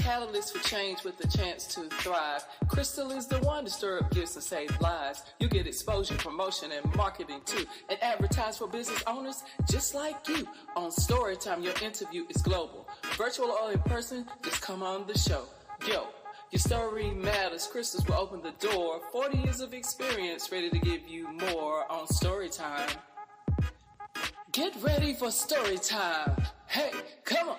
catalyst for change with the chance to thrive. Crystal is the one to stir up gifts and save lives. You get exposure, promotion, and marketing too. And advertise for business owners just like you. On Storytime, your interview is global. Virtual or in person, just come on the show. Yo, your story matters. Crystals will open the door. 40 years of experience, ready to give you more on Storytime. Get ready for Storytime. Hey, come on.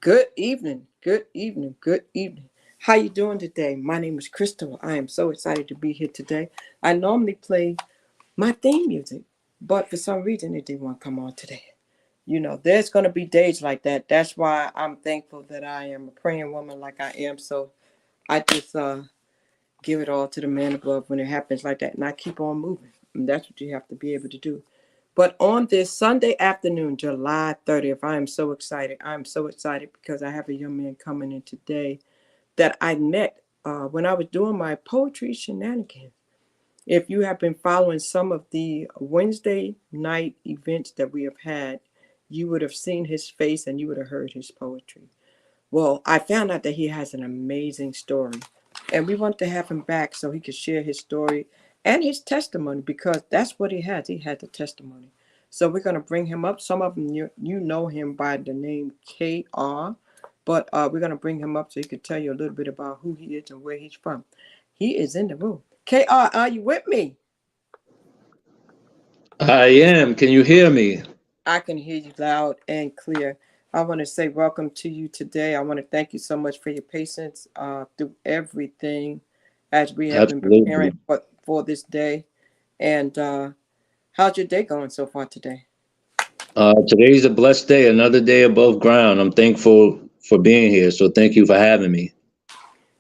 Good evening, good evening, good evening. How you doing today? My name is Crystal. I am so excited to be here today. I normally play my theme music, but for some reason it didn't want to come on today. You know, there's going to be days like that. That's why I'm thankful that I am a praying woman like I am. So I just give it all to the man above when it happens like that. And I keep on moving. And that's what you have to be able to do. But on this Sunday afternoon, July 30th, I am so excited. I'm so excited because I have a young man coming in today that I met when I was doing my poetry shenanigans. If you have been following some of the Wednesday night events that we have had, you would have seen his face and you would have heard his poetry. Well, I found out that he has an amazing story. And we want to have him back so he could share his story and his testimony, because that's what he has. He had the testimony. So we're going to bring him up. Some of them, you know him by the name KR, but we're going to bring him up so he could tell you a little bit about who he is and where he's from. He is in the room. KR, are you with me? I am. Can you hear me? I can hear you loud and clear. I want to say welcome to you today. I want to thank you so much for your patience through everything as we have been preparing for this day. And how's your day going so far today? Today's a blessed day, another day above ground. I'm thankful for being here. So thank you for having me.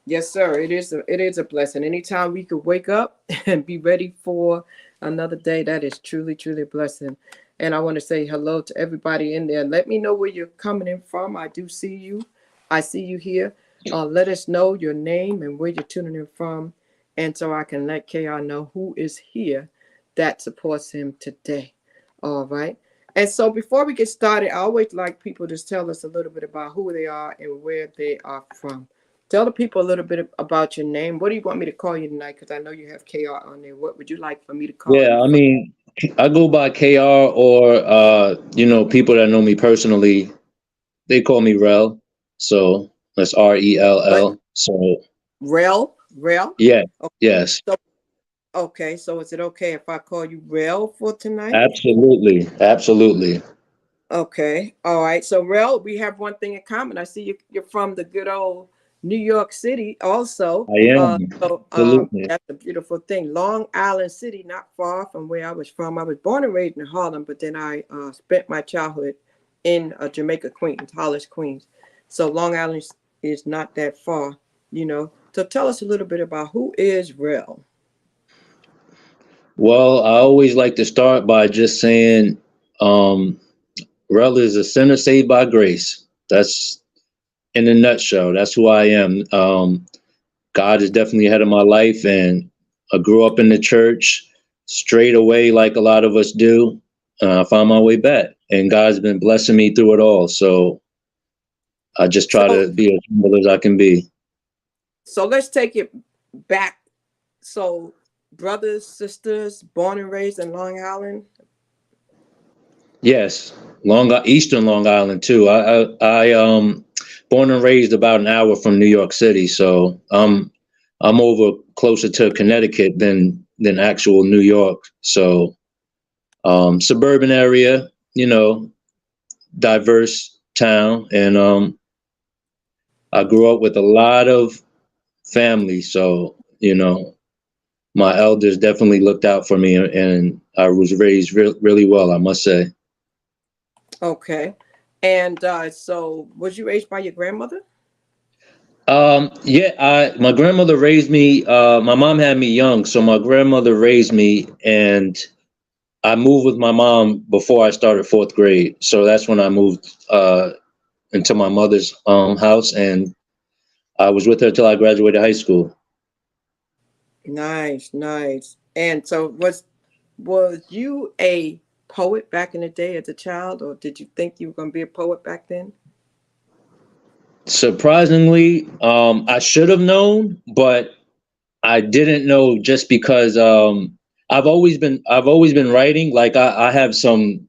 Yes, sir. It is a blessing. Anytime we could wake up and be ready for another day, that is truly, truly a blessing. And I want to say hello to everybody in there. Let me know where you're coming in from. I do see you. I see you here. Let us know your name and where you're tuning in from. And so I can let KR know who is here that supports him today. All right. And so before we get started, I always like people to tell us a little bit about who they are and where they are from. Tell the people a little bit about your name. What do you want me to call you tonight? Because I know you have KR on there. What would you like for me to call you? Yeah, I mean, I go by KR, or, people that know me personally, they call me Rel. So that's RELL. So Rel? Yeah. Okay. Yes. Okay. So is it okay if I call you Rel for tonight? Absolutely. Absolutely. Okay. All right. So Rel, we have one thing in common. I see you're from the good old New York City also. I am. Absolutely. That's a beautiful thing. Long Island City, not far from where I was from. I was born and raised in Harlem, but then I spent my childhood in Jamaica, Queens, Hollis, Queens. So Long Island is not that far, you know. So tell us a little bit about who is Rel. Well, I always like to start by just saying Rel is a sinner saved by grace. That's in a nutshell. That's who I am. God is definitely ahead of my life, and I grew up in the church straight away, like a lot of us do. I found my way back, and God's been blessing me through it all. So I just try to be as humble as I can be. So let's take it back. So brothers, sisters, born and raised in Long Island? Yes, Eastern Long Island too. I born and raised about an hour from New York City, so I'm over closer to Connecticut than actual New York. So suburban area, diverse town, and I grew up with a lot of family. So my elders definitely looked out for me, and I was raised really well, I must say. Okay. And so was you raised by your grandmother? Yeah, my grandmother raised me. My mom had me young, so my grandmother raised me, and I moved with my mom before I started 4th grade. So that's when I moved into my mother's house, and I was with her till I graduated high school. Nice, nice. And so was you a poet back in the day as a child, or did you think you were going to be a poet back then? Surprisingly, I should have known, but I didn't know just because I've always been writing. Like I have some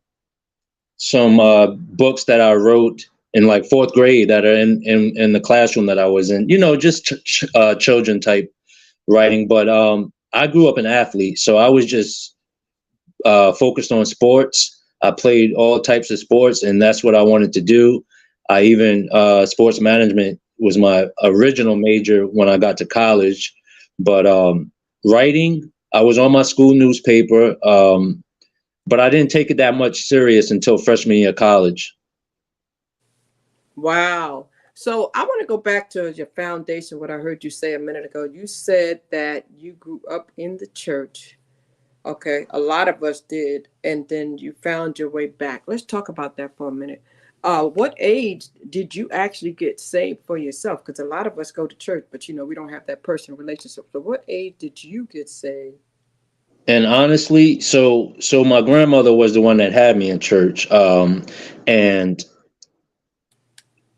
books that I wrote in like fourth grade that are in the classroom that I was in. You know, just children type writing. But I grew up an athlete, so I was just focused on sports. I played all types of sports, and that's what I wanted to do. I even sports management was my original major when I got to college, but writing, I was on my school newspaper, but I didn't take it that much serious until freshman year of college. Wow. So I want to go back to your foundation, what I heard you say a minute ago. You said that you grew up in the church. Okay, a lot of us did, and then you found your way back. Let's talk about that for a minute. What age did you actually get saved for yourself? Because a lot of us go to church, but we don't have that personal relationship. So, what age did you get saved? And honestly, so my grandmother was the one that had me in church, and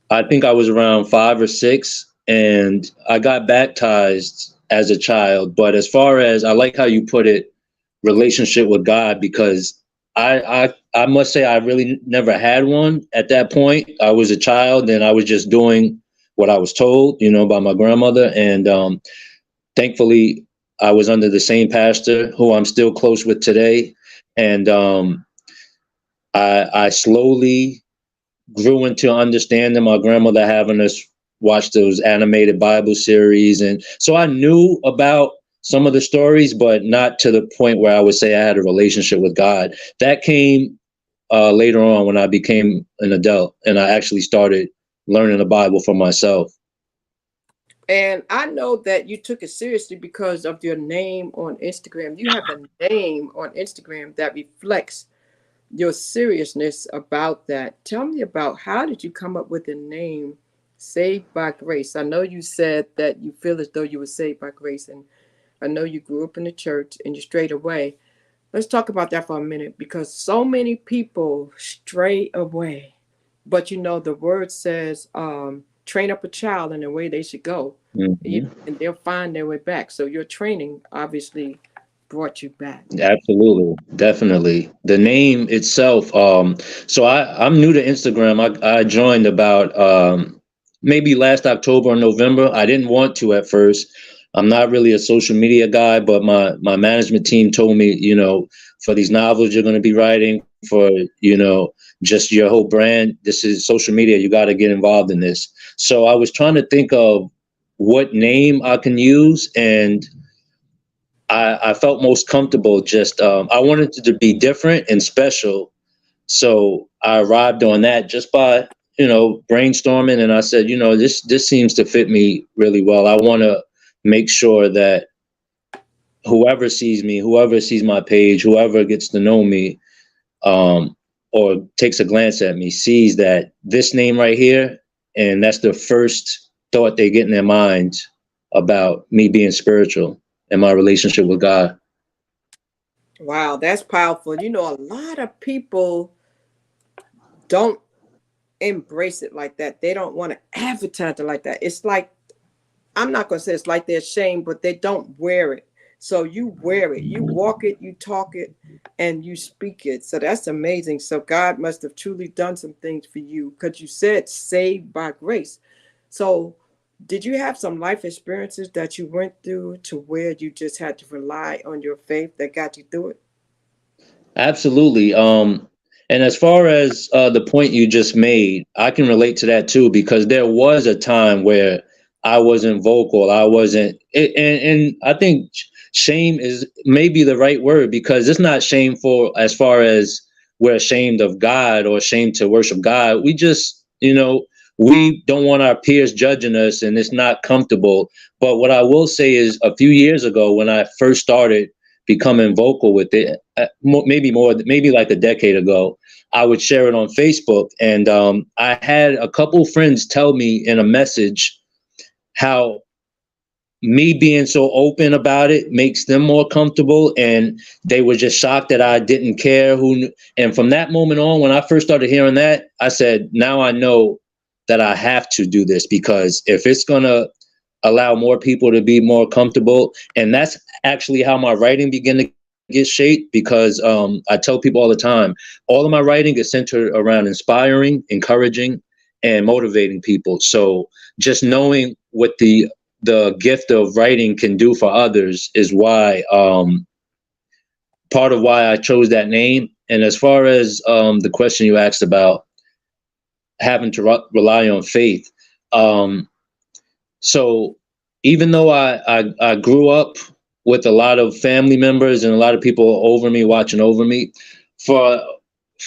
I think I was around 5 or 6, and I got baptized as a child. But as far as, I like how you put it, relationship with God, because I must say I really never had one at that point. I was a child and I was just doing what I was told, by my grandmother. And thankfully, I was under the same pastor who I'm still close with today. And I slowly grew into understanding my grandmother having us watch those animated Bible series. And so I knew about some of the stories, but not to the point where I would say I had a relationship with God. That came later on when I became an adult and I actually started learning the Bible for myself. And I know that you took it seriously because of your name on Instagram. You have a name on Instagram that reflects your seriousness about that. Tell me about, how did you come up with the name Saved by Grace? I know you said that you feel as though you were saved by grace, and I know you grew up in the church and you strayed away. Let's talk about that for a minute, because so many people stray away. But the word says, train up a child in the way they should go, Mhm. and they'll find their way back. So your training obviously brought you back. Absolutely, definitely. The name itself. So I'm new to Instagram. I joined about maybe last October or November. I didn't want to at first. I'm not really a social media guy, but my management team told me, for these novels you're going to be writing, for just your whole brand, this is social media. You got to get involved in this. So I was trying to think of what name I can use, and I felt most comfortable just I wanted it to be different and special. So I arrived on that just by, brainstorming, and I said, this seems to fit me really well. I want to make sure that whoever sees me, whoever sees my page, whoever gets to know me, or takes a glance at me, sees that this name right here, and that's the first thought they get in their minds about me being spiritual and my relationship with God. Wow, that's powerful. A lot of people don't embrace it like that. They don't want to advertise it like that. It's like, I'm not going to say it's like they're ashamed, but they don't wear it. So you wear it, you walk it, you talk it, and you speak it. So that's amazing. So God must have truly done some things for you, because you said saved by grace. So did you have some life experiences that you went through to where you just had to rely on your faith that got you through it? Absolutely. And as far as the point you just made, I can relate to that too, because there was a time where I wasn't vocal. I wasn't, and I think shame is maybe the right word, because it's not shameful as far as we're ashamed of God or ashamed to worship God. We just, we don't want our peers judging us, and it's not comfortable. But what I will say is, a few years ago, when I first started becoming vocal with it, maybe like a decade ago, I would share it on Facebook. And I had a couple friends tell me in a message, how me being so open about it makes them more comfortable, and they were just shocked that I didn't care and from that moment on, when I first started hearing that, I said, now I know that I have to do this, because if it's going to allow more people to be more comfortable, and that's actually how my writing began to get shaped, because I tell people all the time, all of my writing is centered around inspiring, encouraging, and motivating people. So just knowing what the gift of writing can do for others is why, part of why I chose that name. And as far as the question you asked about having to rely on faith, so even though I grew up with a lot of family members and a lot of people over me, watching over me, for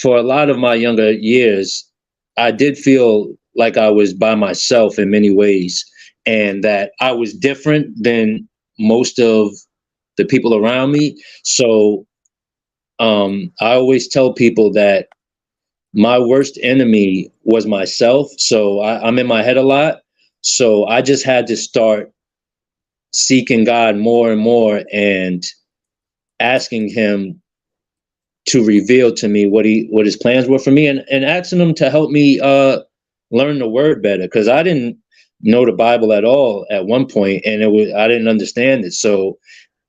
a lot of my younger years, I did feel like I was by myself in many ways, and that I was different than most of the people around me. So I always tell people that my worst enemy was myself. So I'm in my head a lot. So I just had to start seeking God more and more, and asking him to reveal to me what his plans were for me, and asking him to help me learn the word better, because I didn't know the Bible at all at one point, and I didn't understand it. So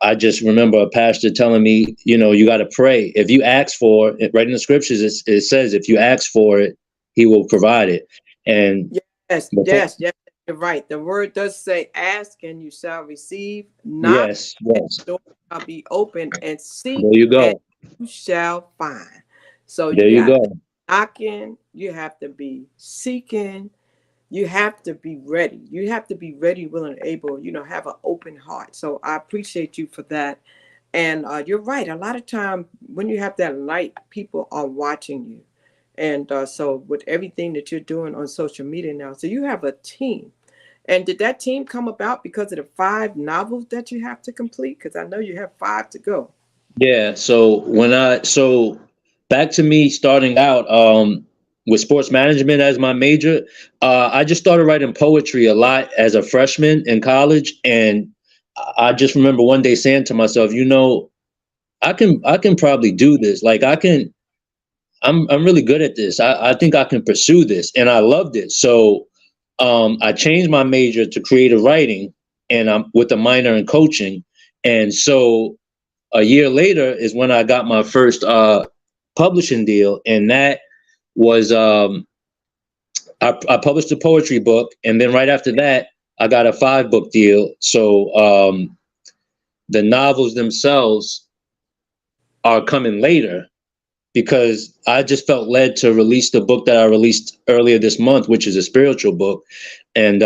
I just remember a pastor telling me, you got to pray. If you ask for it, right in the scriptures, it says if you ask for it, he will provide it. And yes, you're right. The word does say, ask and you shall receive, knock yes, and yes, the door shall be open, and there seek you and go. you shall find. So There you you have to go. knock in, you have to be seeking, you have to be ready. You have to be ready, willing, and able, have an open heart. So I appreciate you for that. And you're right. A lot of time when you have that light, people are watching you. And so with everything that you're doing on social media now, so you have a team. And did that team come about because of the 5 novels that you have to complete? Because I know you have 5 to go. Yeah. So back to me starting out with sports management as my major. I just started writing poetry a lot as a freshman in college, and I just remember one day saying to myself, I can probably do this. Like I'm really good at this. I think I can pursue this, and I loved it. So I changed my major to creative writing, and I'm with a minor in coaching. And so a year later is when I got my first publishing deal, and that was I published a poetry book, and then right after that, I got a 5-book deal. So the novels themselves are coming later, because I just felt led to release the book that I released earlier this month, which is a spiritual book, and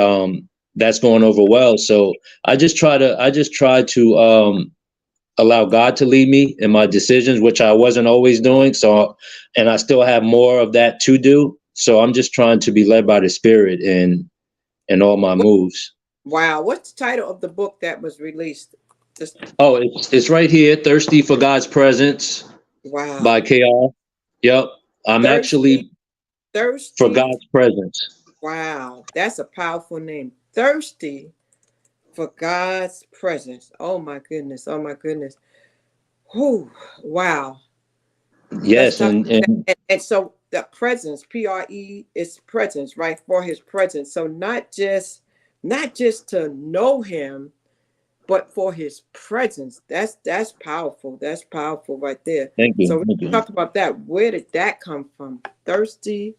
that's going over well. So I just try to allow God to lead me in my decisions, which I wasn't always doing. So, and I still have more of that to do. So I'm just trying to be led by the Spirit in all my moves. Wow. What's the title of the book that was released? Just Oh, it's right here, "Thirsty for God's Presence" by wow. KR. Yep, I'm Thirsty, actually for thirsty. God's presence. Wow. That's a powerful name. Thirsty for God's presence. Oh my goodness. Oh my goodness. Whew. Wow. Let's Yes, talk and about that. and And so the presence, PRE is presence, right? For his presence. So not just to know him, but for his presence. That's powerful. That's powerful right there. thank So you, we thank you. talk about that. Where did that come from? Thirsty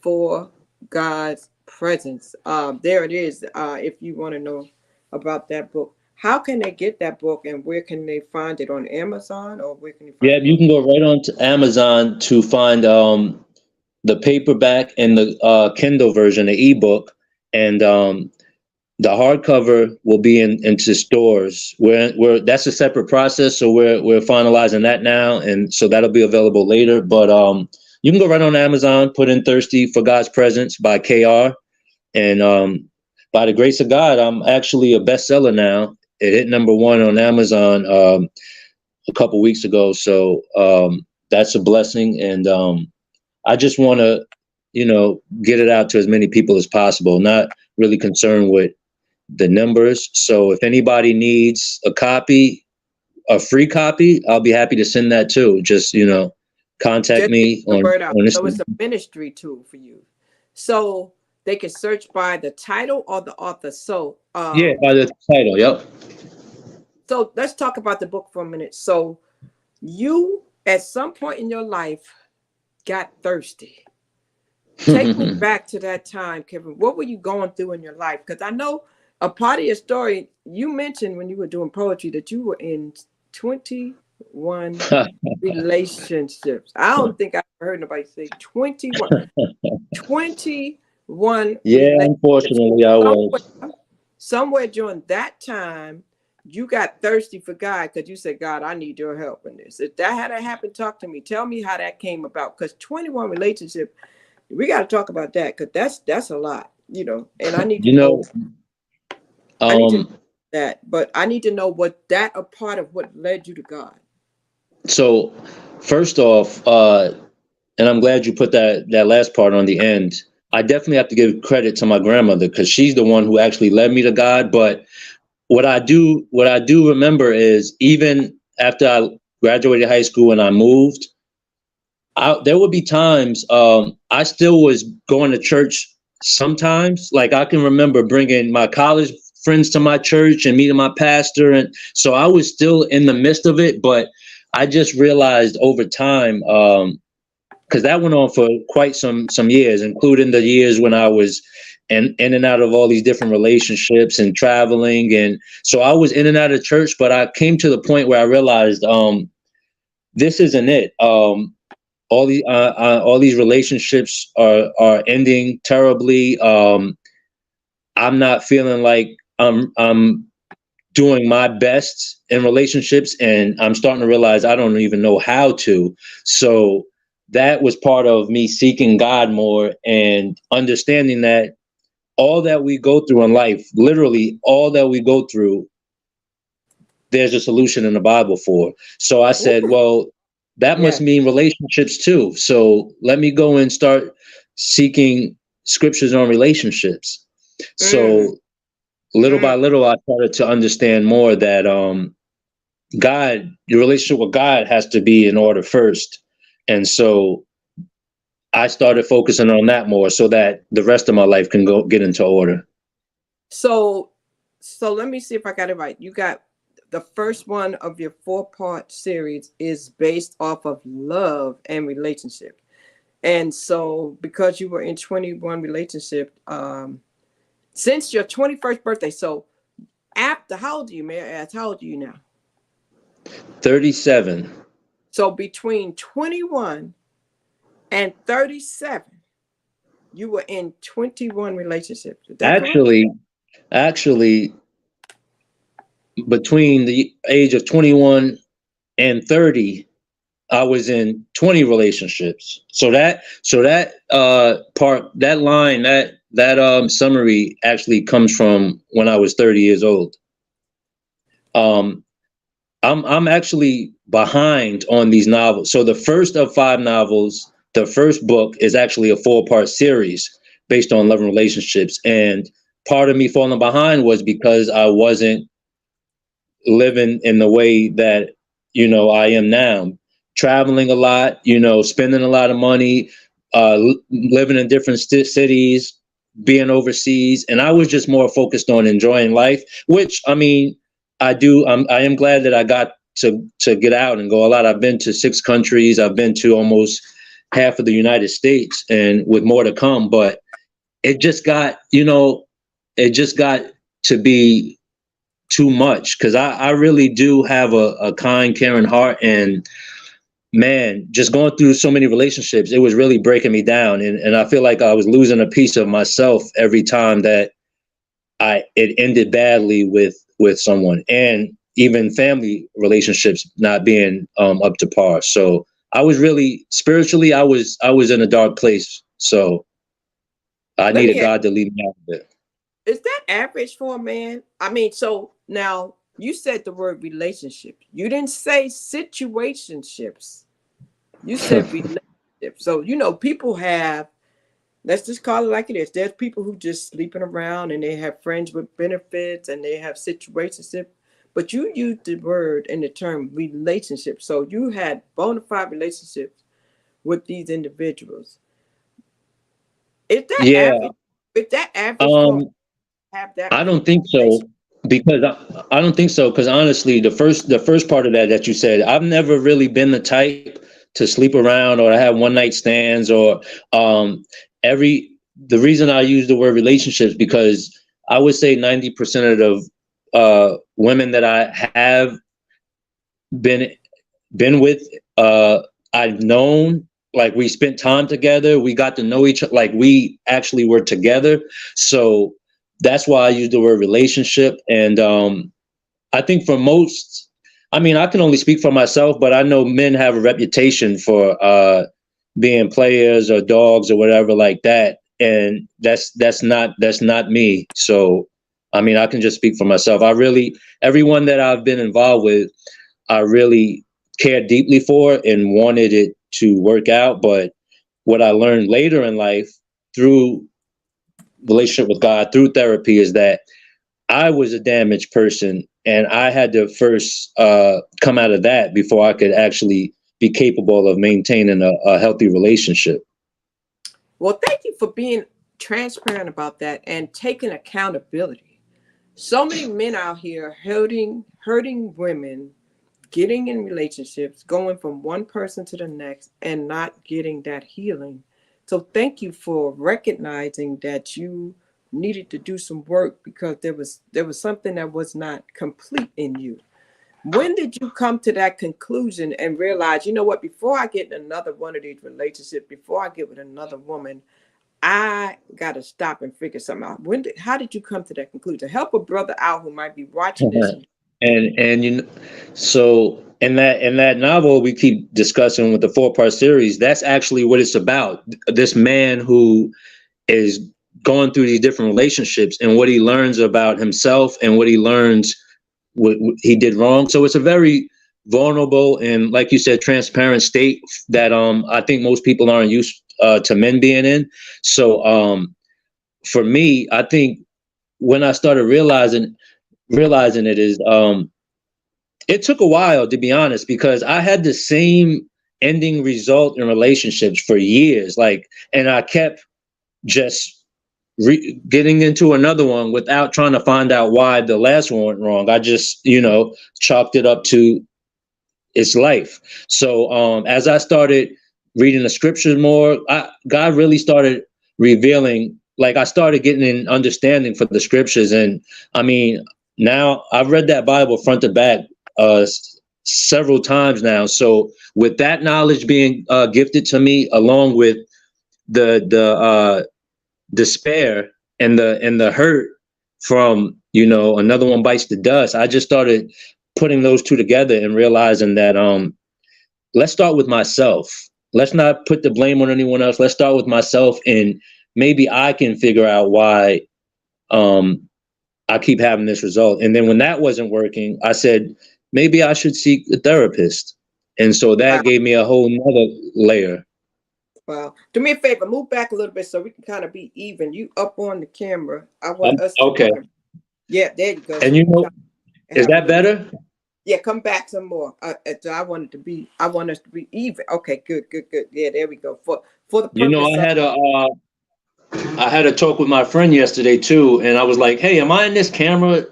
for God's presence. There it is. If you want to know about that book, how can they get that book, and where can they find it, on Amazon, or where can you find Yeah, the you book? can go right on to Amazon to find the paperback and the Kindle version, the ebook, and the hardcover will be into stores. We're that's a separate process, so we're finalizing that now, and so that'll be available later. But you can go right on Amazon, put in "Thirsty for God's Presence" by KR, and by the grace of God, I'm actually a bestseller now. It hit #1 on Amazon a couple weeks ago, so that's a blessing, and I just want to, get it out to as many people as possible. Not really concerned with the numbers. So if anybody needs a copy, a free copy, I'll be happy to send that too. Just, contact Just to get me the on word out. this. So it's a ministry tool for you. So they can search by the title or the author. So Yeah, by the title. Yep. so let's talk about the book for a minute. So you at some point in your life got thirsty. Take me back to that time, Kevin. What were you going through in your life? Because I know a part of your story, you mentioned when you were doing poetry that you were in 21 relationships. I don't think I've heard nobody say 21. 21 Yeah, relationships. unfortunately, I was. Somewhere during that time, you got thirsty for God because you said, God, I need your help in this. If that had happened, talk to me. Tell me how that came about. Because 21 relationships, we got to talk about that because that's a lot, and I need to You know, I need to know um, that, but I need to know what that a part of what led you to God. so first off, and I'm glad you put that last part on the end. I definitely have to give credit to my grandmother because she's the one who actually led me to God. But what I do remember is even after I graduated high school and I moved, there would be times I still was going to church sometimes. Like I can remember bringing my college friends to my church and meeting my pastor, and so I was still in the midst of it. But I just realized over time, because that went on for quite some years, including the years when I was in and out of all these different relationships and traveling, and so I was in and out of church. But I came to the point where I realized this isn't it. All these relationships are ending terribly. I'm not feeling like I'm doing my best in relationships, and I'm starting to realize I don't even know how to. So that was part of me seeking God more and understanding that all that we go through in life, literally all that we go through, there's a solution in the Bible for. So I said, Ooh, well, that must yes. mean relationships too. So let me go and start seeking scriptures on relationships. Mm, So little by mm. little, I started to understand more that your relationship with God has to be in order first. And so I started focusing on that more so that the rest of my life can get into order. So, so let me see if I got it right. You got the first one of your 4-part series is based off of love and relationship. And so because you were in 21 relationship, since your 21st birthday, so after, how old are you, may I ask, how old are you now? 37. So between 21 and 37, you were in 21 relationships. Is that correct? Actually, between the age of 21 and 30, I was in 20 relationships. That summary actually comes from when I was 30 years old. Um, I'm actually behind on these novels. So the first of 5 novels, the first book is actually a 4-part series based on love and relationships. And part of me falling behind was because I wasn't living in the way that I am now, traveling a lot, spending a lot of money, living in different cities, being overseas, and I was just more focused on enjoying life, which I mean I do. I am glad that I got to get out and go a lot. I've been to 6 countries. I've been to almost half of the United States, and with more to come. But it just got to be too much because I really do have a kind, caring heart, and man, just going through so many relationships, it was really breaking me down, and I feel like I was losing a piece of myself every time that it ended badly with someone, and even family relationships not being up to par. So I was really spiritually, I was in a dark place. So I Let needed me ask, God to lead me out of it. is that average for a man? I mean, so now you said the word relationship. You didn't say situationships. You said relationship. So, people have Let's just call it like it is. There's people who just sleeping around and they have friends with benefits and they have situationship. But you used the word and the term relationship. So you had bona fide relationships with these individuals. Is that Yeah. average? Is that average for Um, have that I many don't think so, relationships? because I don't think so, because honestly, the first part of that you said, I've never really been the type to sleep around or to have one night stands, or um every the reason I use the word relationships, because I would say 90% of the women that I have been with, I've known, like, we spent time together, we got to know each other, like we actually were together. So that's why I use the word relationship. And I think for most, I mean, I can only speak for myself, but I know men have a reputation for being players or dogs or whatever like that, and that's not me. So I mean, I can just speak for myself. I really, everyone that I've been involved with, I really cared deeply for and wanted it to work out. But what I learned later in life, through relationship with God, through therapy, is that I was a damaged person, and I had to first come out of that before I could actually be capable of maintaining a healthy relationship. Well, thank you for being transparent about that and taking accountability. So many men out here hurting women, getting in relationships, going from one person to the next and not getting that healing. So thank you for recognizing that you needed to do some work because there was something that was not complete in you. When did you come to that conclusion and realize, you know what, before I get in another one of these relationships, before I get with another woman, I got to stop and figure something out? How did you come to that conclusion? Help a brother out who might be watching this. And so in that novel we keep discussing with the 4-part series, that's actually what it's about. This man who is going through these different relationships, and what he learns about himself, and what he learns what he did wrong. So it's a very vulnerable and, like you said, transparent state that I think most people aren't used to men being in. So for me, I think when I started realizing it is, it took a while, to be honest, because I had the same ending result in relationships for years, like, and I kept just getting into another one without trying to find out why the last one went wrong. I just, chalked it up to its life. So as I started reading the scriptures more, God really started revealing, like, I started getting an understanding for the scriptures. And I mean, now I've read that Bible front to back several times now. So with that knowledge being gifted to me, along with the despair and the hurt from, another one bites the dust, I just started putting those two together and realizing that let's start with myself. Let's not put the blame on anyone else. Let's start with myself, and maybe I can figure out why um I keep having this result. And then when that wasn't working, I said maybe I should seek a therapist, and so that Wow. gave me a whole nother layer. Wow. Do me a favor, move back a little bit so we can kind of be even. You up on the camera. I want us to Okay. kind of, yeah, there you go. So And we can kind of is have a that little, better? yeah, come back some more. So I want us to be even. Okay, good, good, good. Yeah, there we go. For the You know, purpose of, I had a talk with my friend yesterday too, and I was like, "Hey, am I in this camera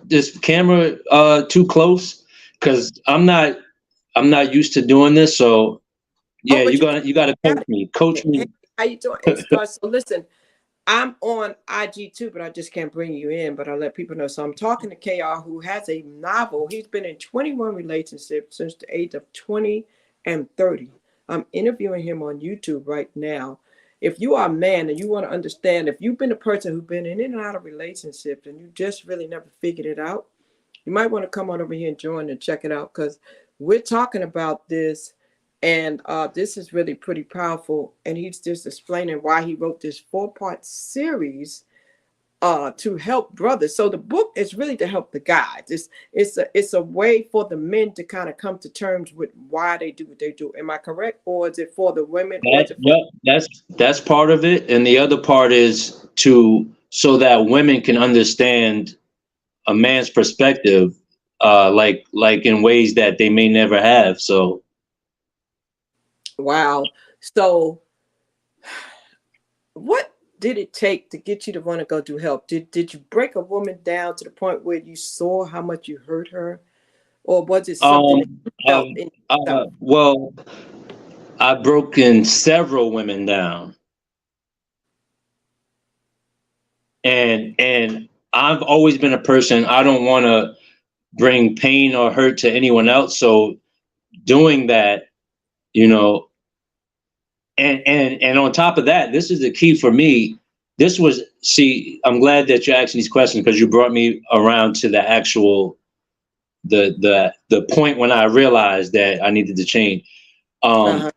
too close? Because I'm not used to doing this. So oh, yeah, but you gotta got coach it. Hey, me." how you doing? It's God. So listen, I'm on IG too, but I just can't bring you in. But I let people know. So I'm talking to KR, who has a novel. He's been in 21 relationships since the age of 20 and 30. I'm interviewing him on YouTube right now. If you are a man and you want to understand, if you've been a person who's been in and out of relationships and you just really never figured it out, you might want to come on over here and join and check it out because we're talking about this, and this is really pretty powerful. And he's just explaining why he wrote this 4-part series to help brothers. So the book is really to help the guys. It's a way for the men to kind of come to terms with why they do what they do. Am I correct? Or is it for the women? Or is it for That's part of it, and the other part is to so that women can understand a man's perspective, like in ways that they may never have. So wow. So what did it take to get you to want to go do help? Did you break a woman down to the point where you saw how much you hurt her? Or was it something that um, you felt in yourself? well, I've broken several women down, and I've always been a person, I don't want to bring pain or hurt to anyone else. So doing that, you know, and on top of that, this is the key for me. This was, see, I'm glad that you're asking these questions because you brought me around to the actual the point when I realized that I needed to change. Um,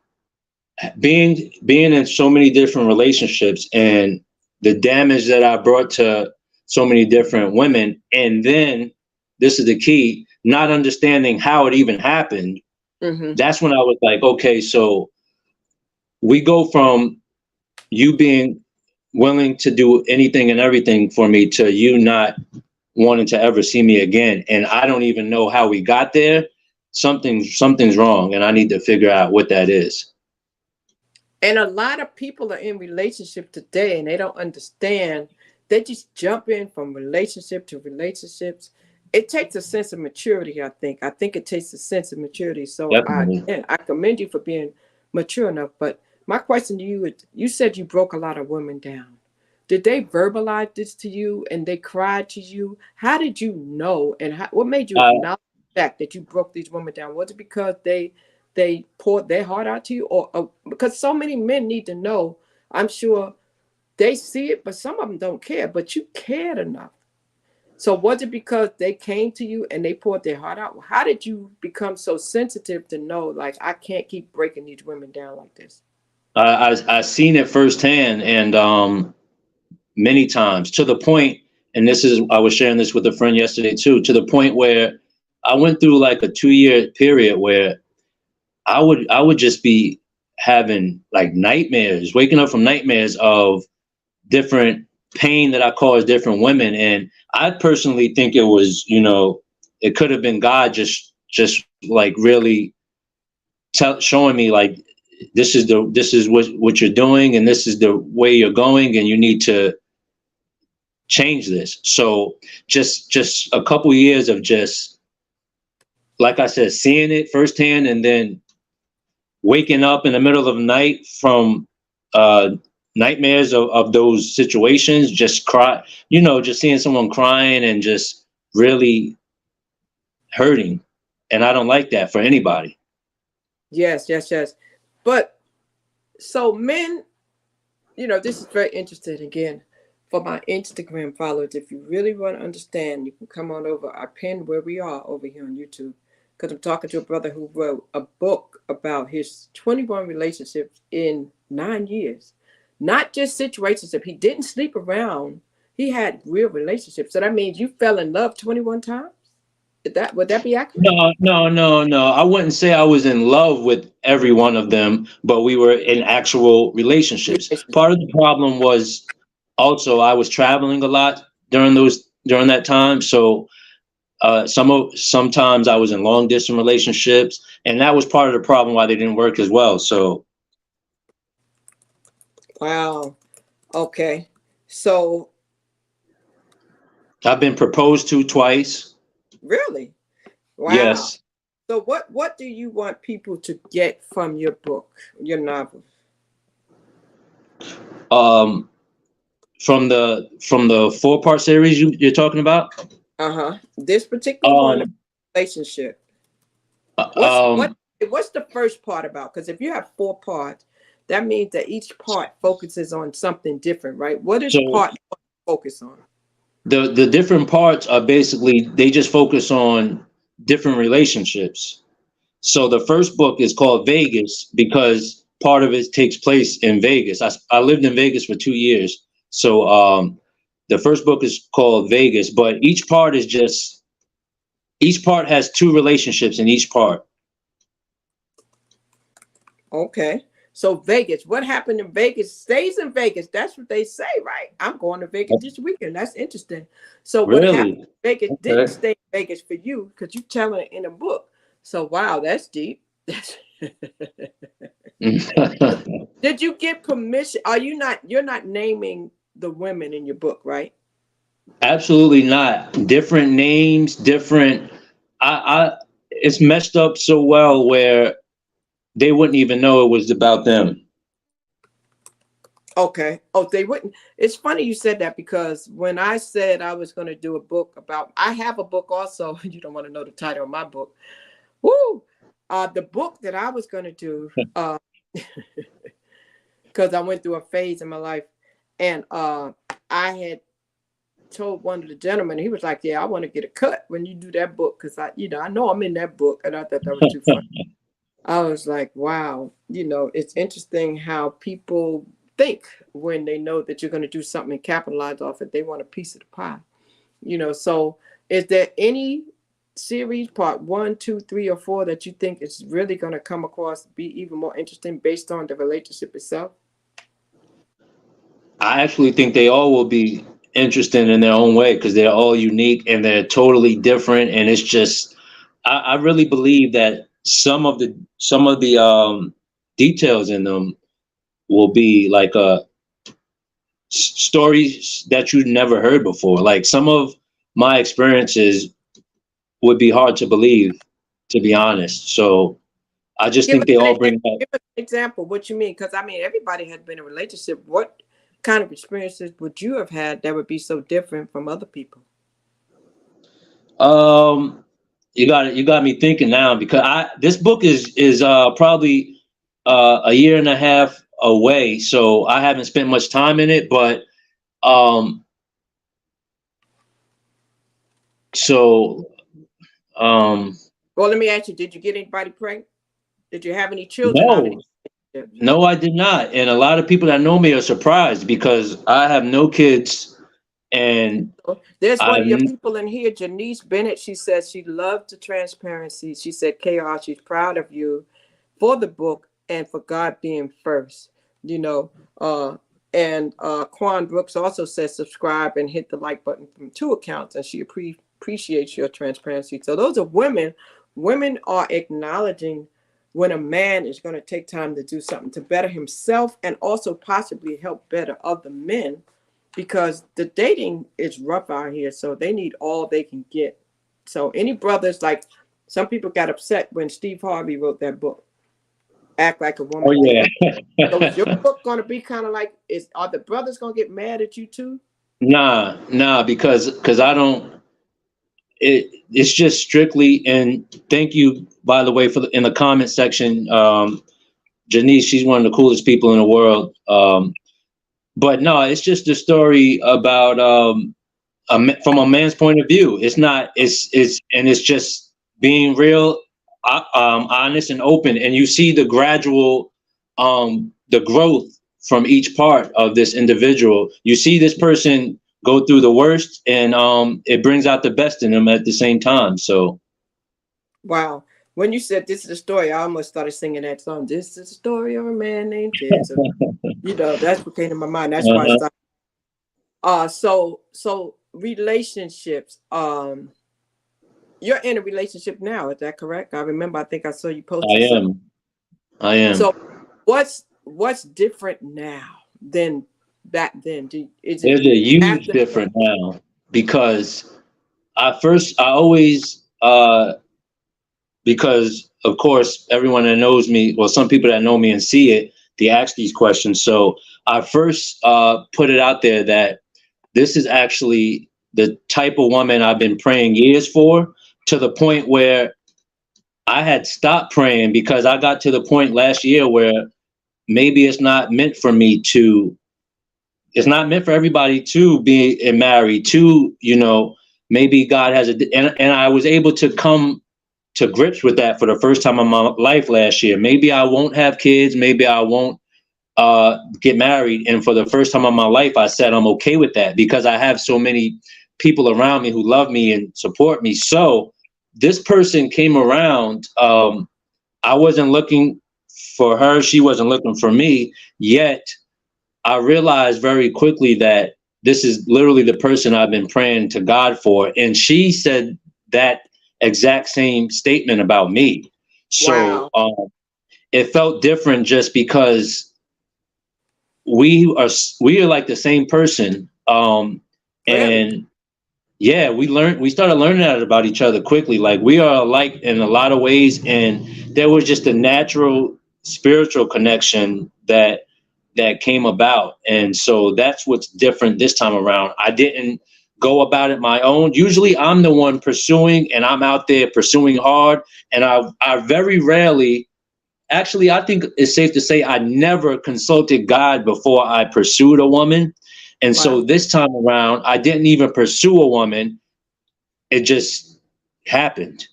Uh-huh. being in so many different relationships and the damage that I brought to so many different women, and then this is the key, not understanding how it even happened. Mm-hmm. That's when I was like, okay, so we go from you being willing to do anything and everything for me to you not wanting to ever see me again, and I don't even know how we got there. Something's wrong, and I need to figure out what that is. And a lot of people are in relationship today and they don't understand. They just jump in from relationship to relationships. It takes a sense of maturity, I think. I think it takes a sense of maturity. So Definitely. I commend you for being mature enough. But my question to you is, you said you broke a lot of women down. Did they verbalize this to you and they cried to you? How did you know? And what made you Uh, acknowledge the fact that you broke these women down? Was it because they poured their heart out to you, or because so many men need to know? I'm sure they see it, but some of them don't care. But you cared enough. So was it because they came to you and they poured their heart out? How did you become so sensitive to know, like, I can't keep breaking these women down like this? I seen it firsthand, and many times to the point, and this is I was sharing this with a friend yesterday too, to the point where I went through like a 2 year period where I would just be having like nightmares, waking up from nightmares of different pain that I caused different women. And I personally think it was, it could have been God just like really showing me like this is what you're doing, and this is the way you're going, and you need to change this. So just a couple years of just, like I said, seeing it firsthand, and then waking up in the middle of the night from uh, nightmares of those situations, just cry, just seeing someone crying and just really hurting. And I don't like that for anybody. Yes, yes, yes. But so men, this is very interesting. Again, for my Instagram followers, if you really want to understand, you can come on over. I pinned where we are over here on YouTube because I'm talking to a brother who wrote a book about his 21 relationships in 9 years. Not just situationship. He didn't sleep around. He had real relationships. So that means you fell in love 21 times? Would that be accurate? No, no, no, no. I wouldn't say I was in love with every one of them, but we were in actual relationships. Relationship. Part of the problem was also I was traveling a lot during that time. So sometimes I was in long distance relationships, and that was part of the problem why they didn't work as well. So Wow. Okay. So I've been proposed to twice. really, wow. Yes. So what do you want people to get from your book, your novel? Um, from the 4-part series you're talking about. Uh-huh. This particular one, Um, relationship. What's what um, what's the first part about? Because if you have 4 parts, that means that each part focuses on something different, right? What is so part one focus on? the different parts are basically they just focus on different relationships. So the first book is called Vegas because part of it takes place in Vegas. I lived in Vegas for 2 years. So The first book is called Vegas, but each part has two relationships in each part. Okay. So Vegas, what happened in Vegas stays in Vegas. That's what they say, right? I'm going to Vegas this weekend. That's interesting. So what happened in Vegas didn't stay in Vegas for you because you're telling it in a book. So wow, that's deep. Did you get permission? You're not naming the women in your book, right? Absolutely not. Different names, different. It's messed up so well where they wouldn't even know it was about them. Okay. Oh, they wouldn't. It's funny you said that because when I said I was going to do a book about, I have a book also. You don't want to know the title of my book. Woo! The book that I was going to do, because I went through a phase in my life, and I had told one of the gentlemen, he was like, "Yeah, I want to get a cut when you do that book because I know I'm in that book," and I thought that was too funny. I was like, "Wow, it's interesting how people think when they know that you're going to do something and capitalize off it. They want a piece of the pie, So, is there any series, part 1, 2, 3, or 4, that you think is really going to come across be even more interesting based on the relationship itself? I actually think they all will be interesting in their own way because they're all unique and they're totally different. And it's just, I really believe that some of the details in them will be like stories that you've never heard before. Like some of my experiences would be hard to believe, to be honest. So I just think they all bring back. Give us an example. What you mean? Because I mean, everybody has been in a relationship. What kind of experiences would you have had that would be so different from other people? You got me thinking now because this book is probably a year and a half away, so I haven't spent much time in it. But well, let me ask you: did you get anybody pregnant? Did you have any children? No, I did not. And a lot of people that know me are surprised because I have no kids. And there's one of your people in here, Janice Bennett. She says she loved the transparency. She said, KR, she's proud of you for the book and for God being first, and Quan Brooks also says subscribe and hit the like button from 2 accounts, and she appreciates your transparency. So those are women. Women are acknowledging when a man is going to take time to do something to better himself and also possibly help better other men, because the dating is rough out here. So they need all they can get. So any brothers, like some people got upset when Steve Harvey wrote that book, Act Like a Woman. Oh, yeah. So is your book going to be kind of like, are the brothers going to get mad at you too? Nah, because I don't, it's just strictly, and thank you, by the way, in the comment section, Janice, she's one of the coolest people in the world. But no, it's just a story about from a man's point of view. It's not. It's just being real, honest, and open. And you see the gradual, the growth from each part of this individual. You see this person go through the worst, and it brings out the best in them at the same time. So, wow. When you said this is a story, I almost started singing that song. This is the story of a man named Ted. So, that's what came to my mind. That's why I started. So relationships. You're in a relationship now. Is that correct? I think I saw you post. I am. So what's different now than back then? There's a huge difference now because because of course everyone that knows me, well, some people that know me and see it, they ask these questions. So I first put it out there that this is actually the type of woman I've been praying years for, to the point where I had stopped praying because I got to the point last year where maybe it's not meant for everybody to be married, to, maybe God has and I was able to come to grips with that for the first time in my life last year. Maybe I won't have kids. Maybe I won't get married. And for the first time in my life, I said I'm okay with that because I have so many people around me who love me and support me. So this person came around. I wasn't looking for her. She wasn't looking for me. Yet I realized very quickly that this is literally the person I've been praying to God for. And she said that exact same statement about me. So Wow. it felt different just because we are like the same person. Really? And yeah, we started learning that about each other quickly. Like we are alike in a lot of ways, and there was just a natural spiritual connection that came about. And so that's what's different this time around. I didn't go about it my own. Usually I'm the one pursuing, and I'm out there pursuing hard. And I very rarely, actually, I think it's safe to say I never consulted God before I pursued a woman. And so Wow. this time around, I didn't even pursue a woman. It just happened.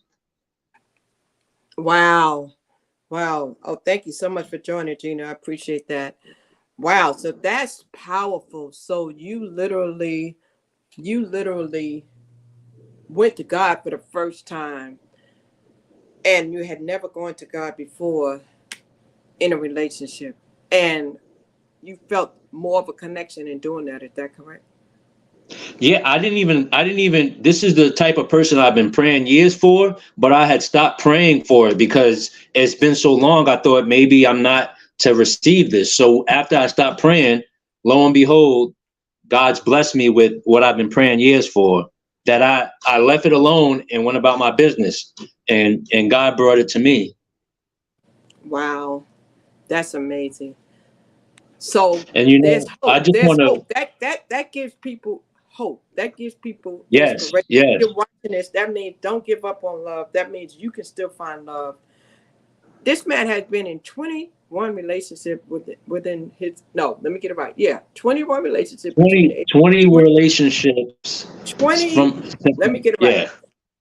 Wow. Wow. Oh, thank you so much for joining, Gina. I appreciate that. Wow. So that's powerful. So you literally went to God for the first time, and you had never gone to God before in a relationship. And you felt more of a connection in doing that. Is that correct? Yeah, I didn't even, this is the type of person I've been praying years for, but I had stopped praying for it because it's been so long. I thought maybe I'm not to receive this. So after I stopped praying, lo and behold, God's blessed me with what I've been praying years for. That I left it alone and went about my business, and God brought it to me. Wow. That's amazing. So And you there's know, I hope. just There's want to, hope. That gives people hope. That gives people yes, inspiration. yes. You're watching this. That means don't give up on love. That means you can still find love. This man has been in 21 relationships within his, no, let me get it right. Yeah, 21 relationships between the 20, ages 20 of 20, relationships 20, from, let me get it right. yeah.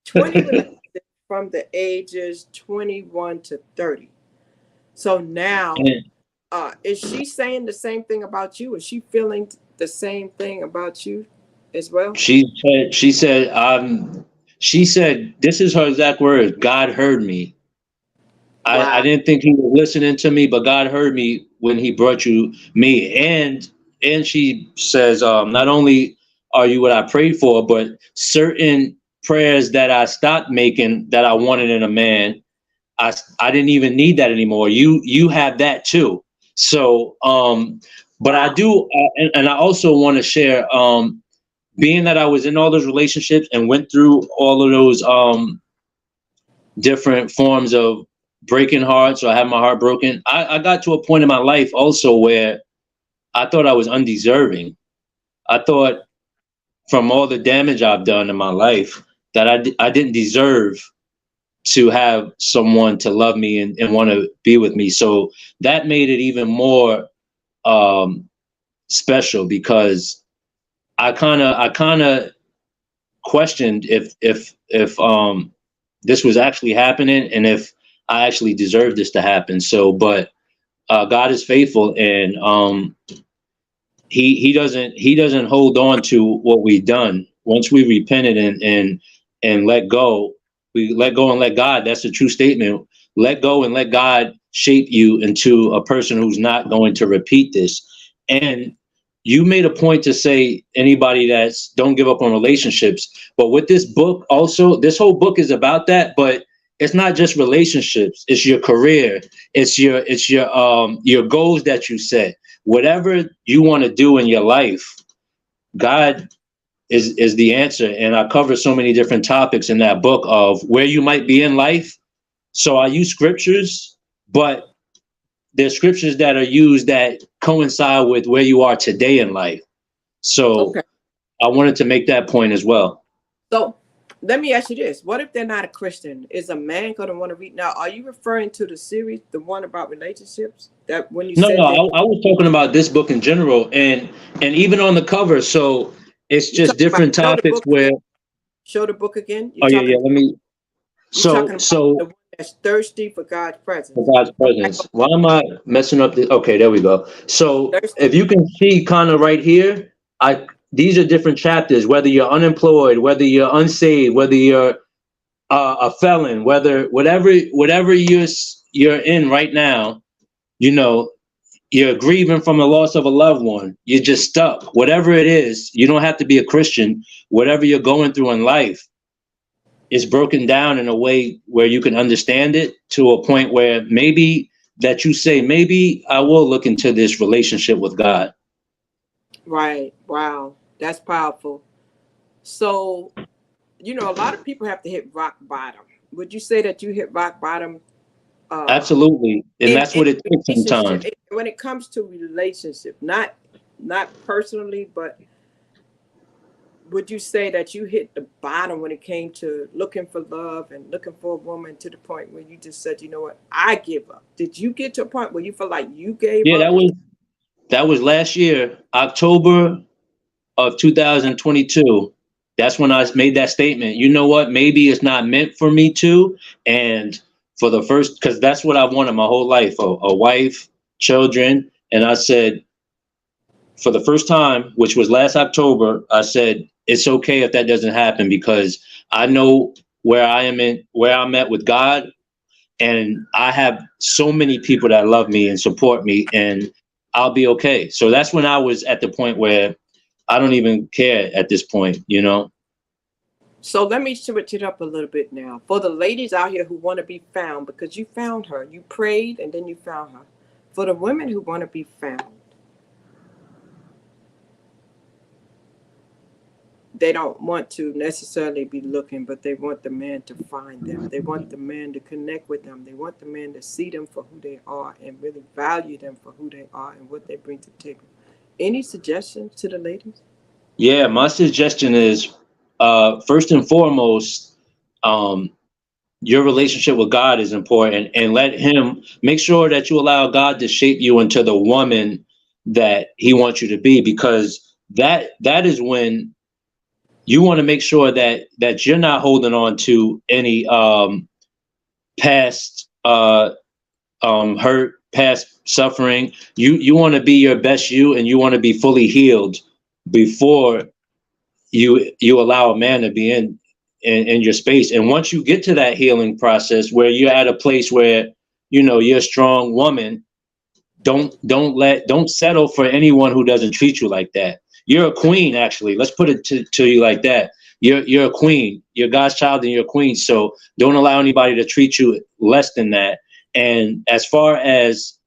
20 relationships from the ages 21 to 30. So now, And is she saying the same thing about you? Is she feeling the same thing about you as well? she said, this is her exact words. God heard me. I Wow. didn't think he was listening to me, but God heard me when he brought you me. And she says, not only are you what I prayed for, but certain prayers that I stopped making that I wanted in a man, I didn't even need that anymore. You have that too. So but I Wow. do, and I also want to share, being that I was in all those relationships and went through all of those different forms of breaking hearts, or having my heart broken. I got to a point in my life also where I thought I was undeserving. I thought from all the damage I've done in my life that I didn't deserve to have someone to love me and want to be with me. So that made it even more um, special because I kind of questioned if this was actually happening and if I actually deserved this to happen. So, but God is faithful, and he doesn't hold on to what we've done. Once we repented and let go, we let go and let God. That's a true statement. Let go and let God shape you into a person who's not going to repeat this. And you made a point to say anybody that's don't give up on relationships. But with this book, also, this whole book is about that. But it's not just relationships. It's your career. It's your goals that you set. Whatever you want to do in your life, God is the answer. And I cover so many different topics in that book of where you might be in life. So I use scriptures, but there's scriptures that are used that coincide with where you are today in life. So Okay. I wanted to make that point as well. So let me ask you this. What if they're not a Christian? Is a man going to want to read? Now, are you referring to the series, the one about relationships? That when you No, no, said that, I was talking about this book in general, and even on the cover. So it's you just talking about, different show the topics book where. again. Show the book again. Oh yeah, yeah. Let me. You talking So about so the one that's thirsty for God's For presence. God's I presence. go Why am I messing up the okay, there we go. So thirsty. if you can see kind of right here, I these are different chapters, whether you're unemployed, whether you're unsaved, whether you're a felon, whatever you're in right now, you know, you're grieving from the loss of a loved one. You're just stuck. Whatever it is, you don't have to be a Christian. Whatever you're going through in life is broken down in a way where you can understand it to a point where maybe that you say, maybe I will look into this relationship with God. Right. Wow. That's powerful. So, a lot of people have to hit rock bottom. Would you say that you hit rock bottom uh Absolutely. And in that's what it takes relationship sometimes. when it comes to relationship, not personally, but would you say that you hit the bottom when it came to looking for love and looking for a woman to the point where you just said, you know what, I give up? Did you get to a point where you feel like you gave Yeah, up? that was last year, October of 2022. That's when I made that statement. You know what? Maybe it's not meant for me to. And for the first, because that's what I've wanted my whole life, a wife, children. And I said, for the first time, which was last October, I said, it's okay if that doesn't happen because I know where I'm at with God. And I have so many people that love me and support me, and I'll be okay. So that's when I was at the point where I don't even care at this point, you know? So let me switch it up a little bit now. For the ladies out here who want to be found, because you found her, you prayed and then you found her. For the women who want to be found, they don't want to necessarily be looking, but they want the man to find them. They want the man to connect with them. They want the man to see them for who they are and really value them for who they are and what they bring to the table. Any suggestions to the ladies? Yeah, my suggestion is first and foremost, um, your relationship with God is important, and let Him make sure that you allow God to shape you into the woman that He wants you to be, because that is when you want to make sure that you're not holding on to any past hurt, past suffering. You want to be your best you, and you want to be fully healed before you allow a man to be in your space. And once you get to that healing process where you're at a place where you're a strong woman, don't settle for anyone who doesn't treat you like that. You're a queen, actually. Let's put it to you like that. You're a queen. You're God's child and you're a queen. So don't allow anybody to treat you less than that. And as far as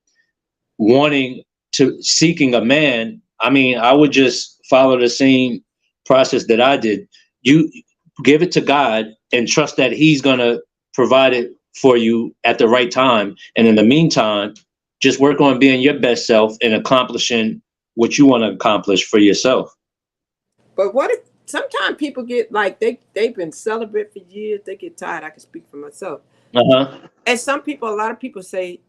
wanting to seeking a man, I mean, I would just follow the same process that I did. You give it to God and trust that He's gonna provide it for you at the right time. And in the meantime, just work on being your best self and accomplishing what you want to accomplish for yourself. But what if sometimes people get like they've been celibate for years, they get tired. I can speak for myself. Uh-huh. And a lot of people say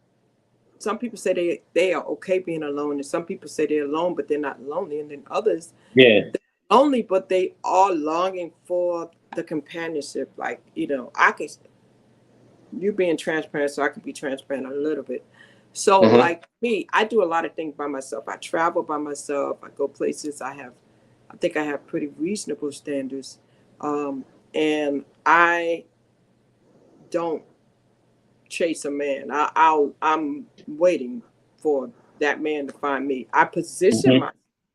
some people say they are okay being alone, and some people say they're alone but they're not lonely, and then others Yeah. lonely but they are longing for the companionship. Like, I can, you being transparent, so I can be transparent a little bit. So Uh-huh. like me, I do a lot of things by myself. I travel by myself, I go places. I think I have pretty reasonable standards. And I don't chase a man. I'm waiting for that man to find me. Hmm.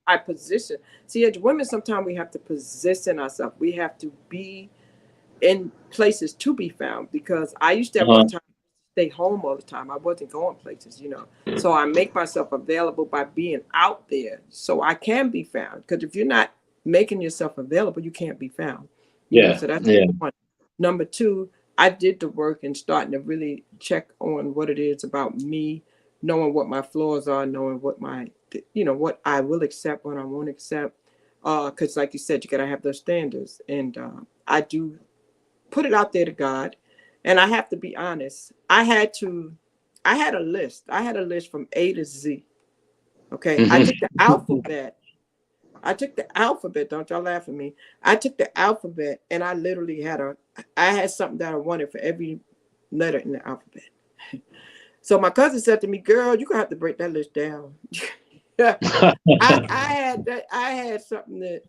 I position. See, as women, sometimes we have to position ourselves. We have to be in places to be found, because I used to at one Uh-huh. time stay home all the time. I wasn't going places. So I make myself available by being out there so I can be found. Because if you're not making yourself available, you can't be found. Yeah. So that's Yeah. one. Number two, I did the work and starting to really check on what it is about me, knowing what my flaws are, knowing what I will accept, what I won't accept. Because like you said, you gotta have those standards, and I do put it out there to God. And I have to be honest. I had a list. I had a list from A to Z. Okay. I Hmm. took the alphabet. I took the alphabet. Don't y'all laugh at me. I took the alphabet and I literally I had something that I wanted for every letter in the alphabet. So my cousin said to me, "Girl, you're gonna have to break that list down." Yeah, I had that. I had something that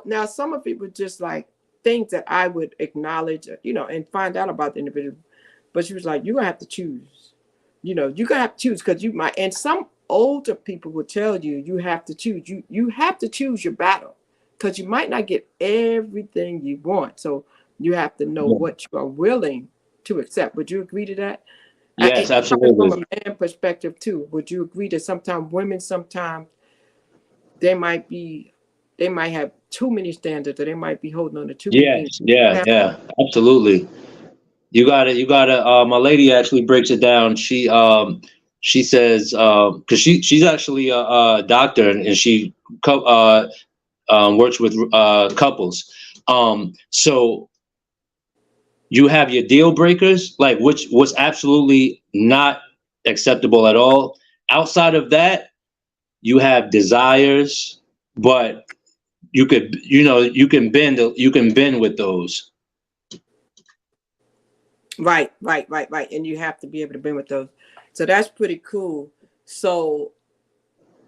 now some of it was just like things that I would acknowledge, and find out about the individual. But she was like, "You're gonna have to choose. You're gonna have to choose because you might." And some older people will tell you, you have to choose. You have to choose your battle because you might not get everything you want. So you have to know what you are willing to accept. Would you agree to that? Yes, And coming from a absolutely. man perspective too, would you agree that sometimes women, they might have too many standards, or they might be holding on to too many things? Yes, yeah, Yeah. yeah, absolutely. You gotta. My lady actually breaks it down. She says, because she's actually a doctor, and she works with couples. So you have your deal breakers, like what's absolutely not acceptable at all. Outside of that, you have desires, but you can bend with those. Right. And you have to be able to bend with those. So that's pretty cool. So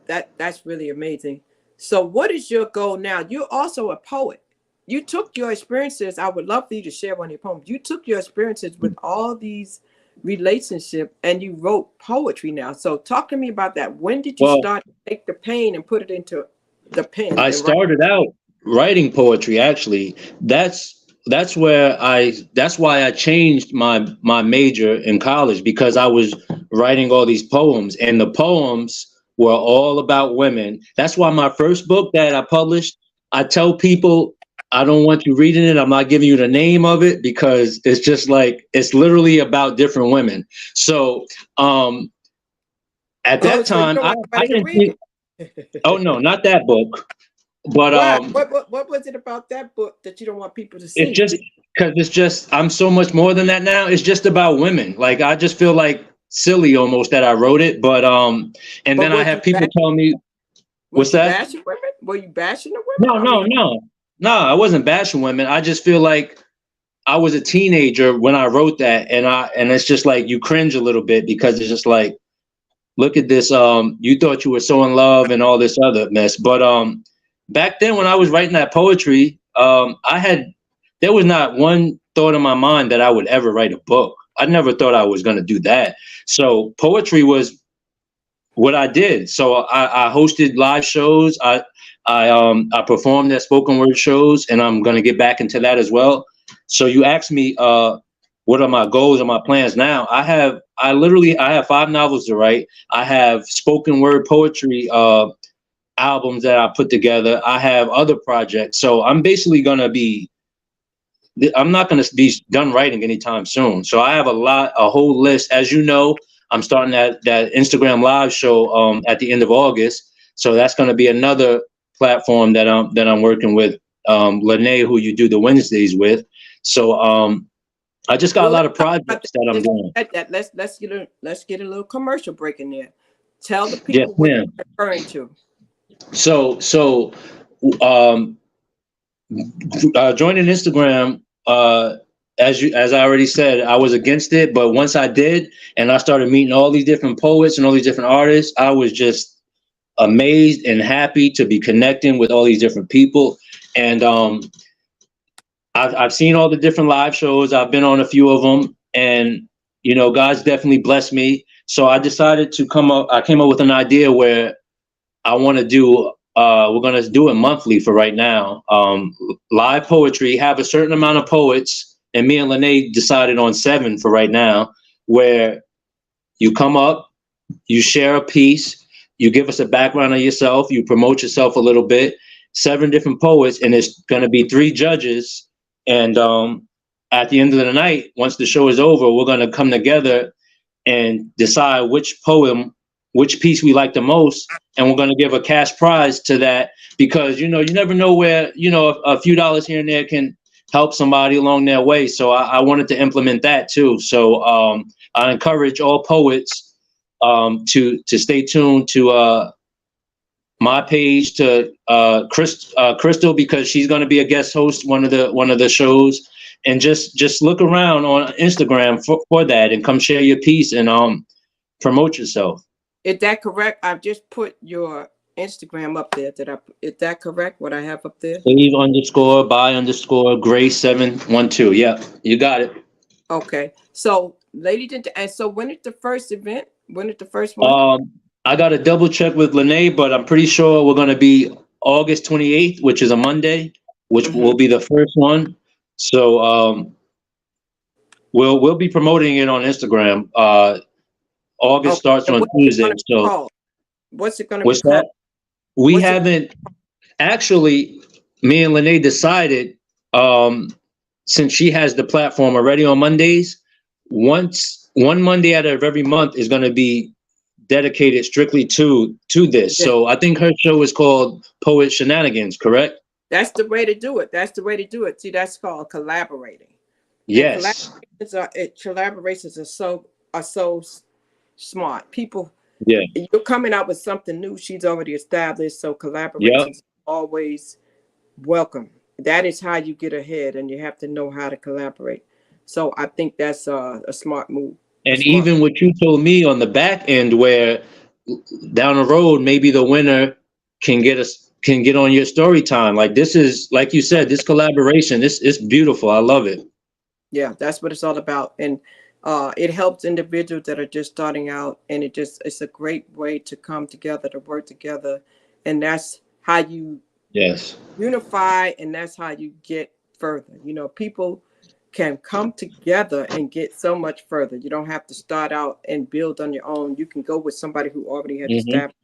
that's really amazing. So what is your goal now? You're also a poet. You took your experiences. I would love for you to share one of your poems. You took your experiences with all these relationships and you wrote poetry now. So talk to me about that. When did you Well, start to take the pain and put it into the pen I and write? started out writing poetry actually. That's why I changed my major in college, because I was writing all these poems, and the poems were all about women. That's why my first book that I published, I tell people I don't want you reading it. I'm not giving you the name of it because it's just like it's literally about different women. So at Oh, that so you time don't want I anybody to didn't read think, oh it? no, not that book. But Why? What was it about that book that you don't want people to it's see? just because it's just I'm so much more than that now. It's just about women. Like I just feel like silly almost that I wrote it. But and But then I have people tell me, was what's you that? bashing women? Were you bashing the women? No, I no, mean, no, no. I wasn't bashing women. I just feel like I was a teenager when I wrote that, and it's just like you cringe a little bit because it's just like, look at this. You thought you were so in love and all this other mess. But back then when I was writing that poetry, there was not one thought in my mind that I would ever write a book. I never thought I was going to do that. So poetry was what I did. So I hosted live shows. I performed at spoken word shows, and I'm going to get back into that as well. So you asked me, what are my goals and my plans now? I have 5 novels to write. I have spoken word poetry albums that I put together. I have other projects. So I'm not going to be done writing anytime soon. So I have a whole list. As you know, I'm starting that Instagram live show at the end of August. So that's going to be another platform that I'm working with Lene, who you do the Wednesdays with. So I just got a well, lot let's of talk about projects that I'm doing. that. Let's get a little commercial break in there. Tell the Yes, people what ma'am. you're referring to. So um, joining Instagram, as I already said, I was against it, but once I did, and I started meeting all these different poets and all these different artists, I was just amazed and happy to be connecting with all these different people. And I've seen all the different live shows. I've been on a few of them, and God's definitely blessed me. So I decided to come up. I came up with an idea where I want to do. We're gonna do it monthly for right now. Live poetry. Have a certain amount of poets, and me and Lene decided on 7 for right now. Where you come up, you share a piece, you give us a background of yourself, you promote yourself a little bit. 7 different poets, and it's gonna be 3 judges. And at the end of the night, once the show is over, we're gonna come together and decide which piece we like the most, and we're going to give a cash prize to that, because you never know where a few dollars here and there can help somebody along their way. So I wanted to implement that too. So I encourage all poets to stay tuned to my page, to Crystal, because she's going to be a guest host one of the shows, and just look around on Instagram for that, and come share your piece and promote yourself. Is that correct? I've just put your Instagram up there. Is that correct? What I have up there? Steve underscore by underscore Grace 712. Yeah, you got it. Okay. So, and so when is the first event? When is the first one? I got to double check with Lene, but I'm pretty sure we're gonna be August 28th, which is a Monday, which will be the first one. So we'll be promoting it on Instagram. August starts on Tuesday. So what's it going to be what's called? that? We haven't actually. Me and Lene decided, since she has the platform already on Mondays, one Monday out of every month is going to be dedicated strictly to this. Yeah. So I think her show is called Poet Shenanigans, correct? That's the way to do it. That's the way to do it. See, that's called collaborating. Yes. Collaborations are so smart. People, Yeah. you're coming out with something new. She's already established, so collaborations always welcome. That is how you get ahead, and you have to know how to collaborate. So I think that's a smart move. And even what you told me on the back end, where down the road maybe the winner can get on your story time. Like, this is, like you said, this collaboration, it's beautiful. I love it. Yeah, that's what it's all about. And it helps individuals that are just starting out, and it's a great way to come together, to work together. And that's how you unify, and that's how you get further. You know, people can come together and get so much further. You don't have to start out and build on your own. You can go with somebody who already has established.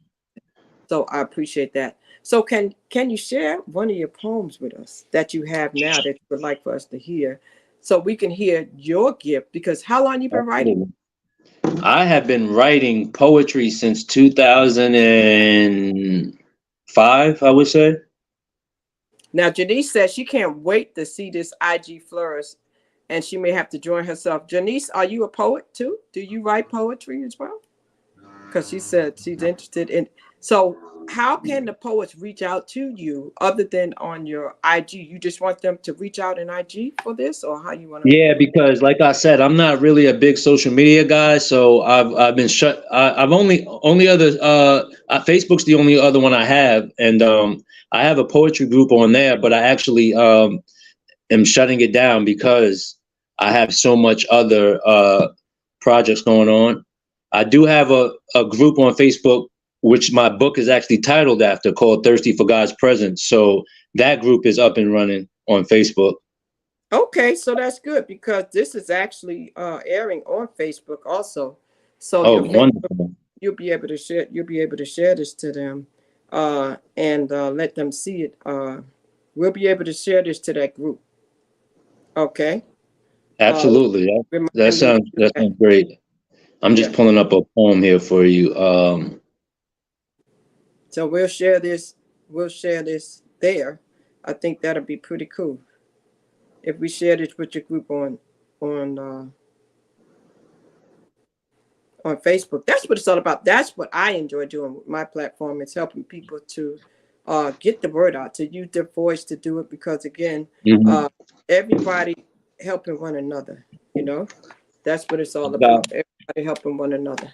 So I appreciate that. So can you share one of your poems with us that you have now that you would like for us to hear, so we can hear your gift? Because how long you been writing? I have been writing poetry since 2005, I would say. Now, Janice says she can't wait to see this IG flourish, and she may have to join herself. Janice, are you a poet too? Do you write poetry as well? Because she said she's interested in. So how can the poets reach out to you other than on your IG? You just want them to reach out in IG for this, or how you want to? Yeah, because like I said, I'm not really a big social media guy, so I've been shut. I've only other Facebook's the only other one I have, and I have a poetry group on there, but I actually am shutting it down because I have so much other projects going on. I do have a group on Facebook, which my book is actually titled after, called Thirsty for God's Presence. So that group is up and running on Facebook. Okay, so that's good, because this is actually airing on Facebook also. So wonderful. You'll be able to share this to them, and let them see it. We'll be able to share this to that group. Okay. Absolutely. That sounds great. I'm just pulling up a poem here for you. So we'll share this there. I think that'll be pretty cool if we share this with your group on Facebook. That's what it's all about. That's what I enjoy doing with my platform. It's helping people to get the word out, to use their voice to do it, because again, everybody helping one another, you know. That's what it's all about. Everybody helping one another.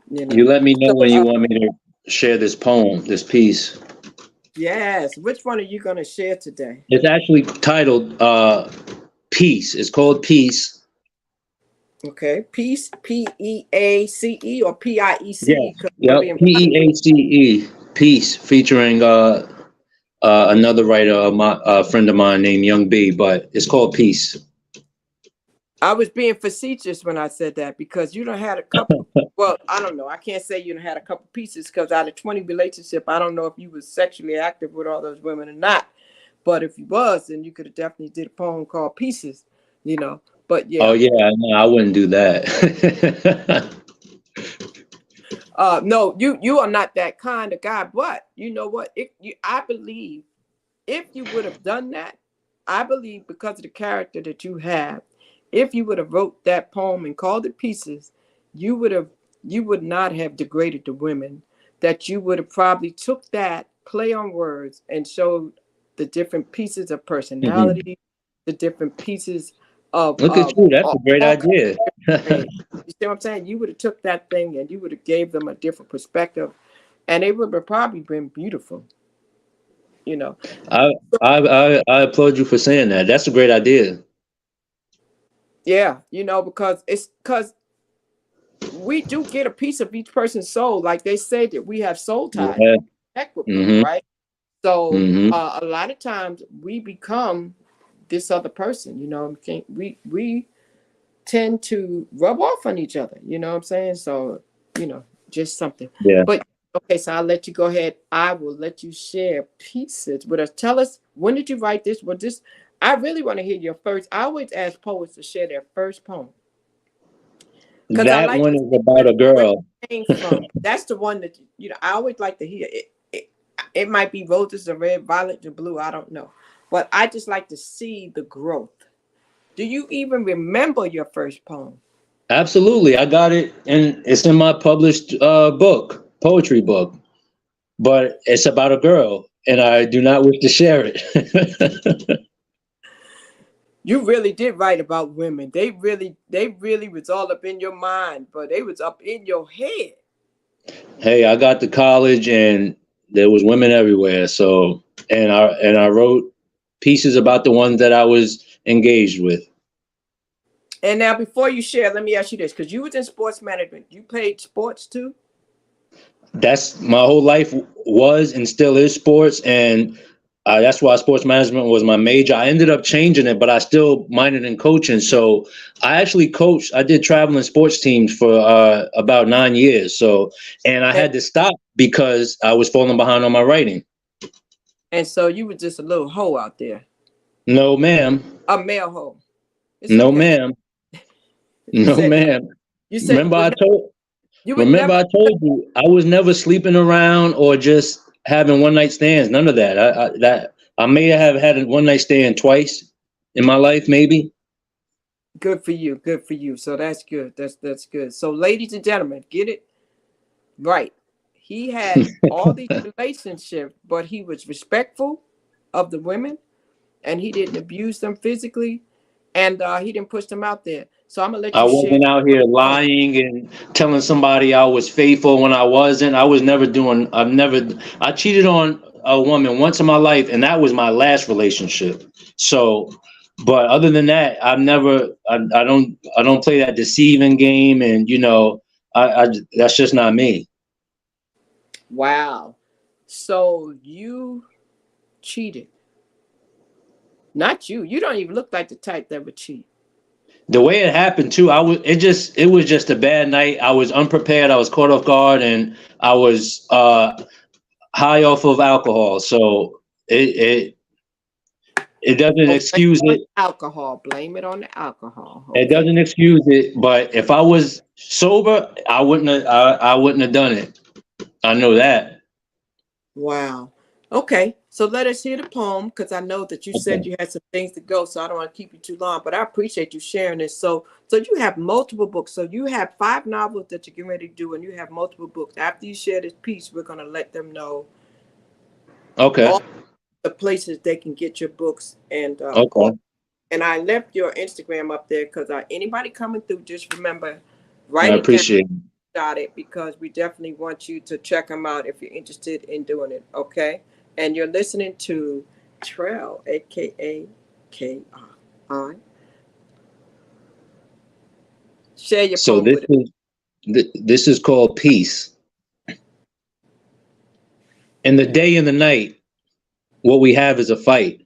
You know? You let me know when you want me to share this poem, this piece. Yes. Which one are you going to share today? It's actually titled Peace. It's called Peace. Okay. Peace, P-E-A-C-E or P-I-E-C-E? Yeah. P-E-A-C-E. Peace, featuring another writer, a friend of mine named Young B, but it's called Peace. I was being facetious when I said that, because you done had a couple. Well, I don't know. I can't say you done had a couple pieces, because out of 20 relationships, I don't know if you was sexually active with all those women or not. But if you was, then you could have definitely did a poem called Pieces, you know. But yeah. Oh yeah, no, I wouldn't do that. No, you are not that kind of guy. But you know what? I believe if you would have done that, I believe because of the character that you have, if you would have wrote that poem and called it Pieces, you would not have degraded the women. That you would have probably took that play on words and showed the different pieces of personality, the different pieces of Look at you. That's a great all kinds idea. of things. You see what I'm saying? You would have took that thing and you would have gave them a different perspective, and it would have probably been beautiful. You know. I, I applaud you for saying that. That's a great idea. Yeah, because we do get a piece of each person's soul. Like they say that we have soul ties. Yeah. We connect with people, Mm-hmm. right? So Mm-hmm. a lot of times we become this other person. We tend to rub off on each other. You know what I'm saying? So just something. Yeah. But okay, so I'll let you go ahead. I will let you share pieces with us. Tell us, when did you write this? What this? I really want to hear your first. I always ask poets to share their first poem because I That like one to is see about a where girl. it came from. That's the one that I always like to hear. It might be roses and red, violet and blue. I don't know, but I just like to see the growth. Do you even remember your first poem? Absolutely. I got it, and it's in my published poetry book, but it's about a girl, and I do not wish to share it. You really did write about women. They really was all up in your mind, but they was up in your head. Hey, I got to college, and there was women everywhere. So, and I wrote pieces about the ones that I was engaged with. And now, before you share, let me ask you this, because you was in sports management. You played sports too? That's my whole life was and still is sports, and that's why sports management was my major. I ended up changing it, but I still minored in coaching. So I actually coached. I did traveling sports teams for about 9 years. So, and I And, had to stop because I was falling behind on my writing. and so you were just a little hoe out there, No, ma'am. a male hoe. It's No, okay. ma'am. You No, said ma'am. you said Remember, I told. you would Remember, never. I told you I was never sleeping around or just having one night stands. None of that. I may have had a one night stand twice in my life, maybe. Good for you. Good for you. So that's good. That's good. So, ladies and gentlemen, get it right. He had all these relationships, but he was respectful of the women, and he didn't abuse them physically, and he didn't push them out there. So I'm gonna let I you share. wasn't out here lying and telling somebody I was faithful when I wasn't. I was never doing. I cheated on a woman once in my life, and that was my last relationship. So, but other than that, I've never. I don't play that deceiving game, and that's just not me. Wow. So you cheated. Not you. You don't even look like the type that would cheat. The way it happened too, it was just a bad night. I was unprepared. I was caught off guard, and I was high off of alcohol. So it doesn't Oh, blame excuse it on it. the alcohol. Blame it on the alcohol. It Okay. doesn't excuse it. But if I was sober, I wouldn't have done it. I know that. Wow. Okay. So let us hear the poem, because I know that you said Okay. you had some things to go, so I don't want to keep you too long. But I appreciate you sharing this. So you have multiple books. So you have 5 novels that you're getting ready to do, and you have multiple books. After you share this piece, we're gonna let them know Okay. all the places they can get your books, and Okay. and I left your Instagram up there because anybody coming through, just remember, I write it down, appreciate it. got it, because we definitely want you to check them out if you're interested in doing it. Okay. And you're listening to Trail, aka KI. Share your So poem with it. this is called peace. In the day and the night, what we have is a fight.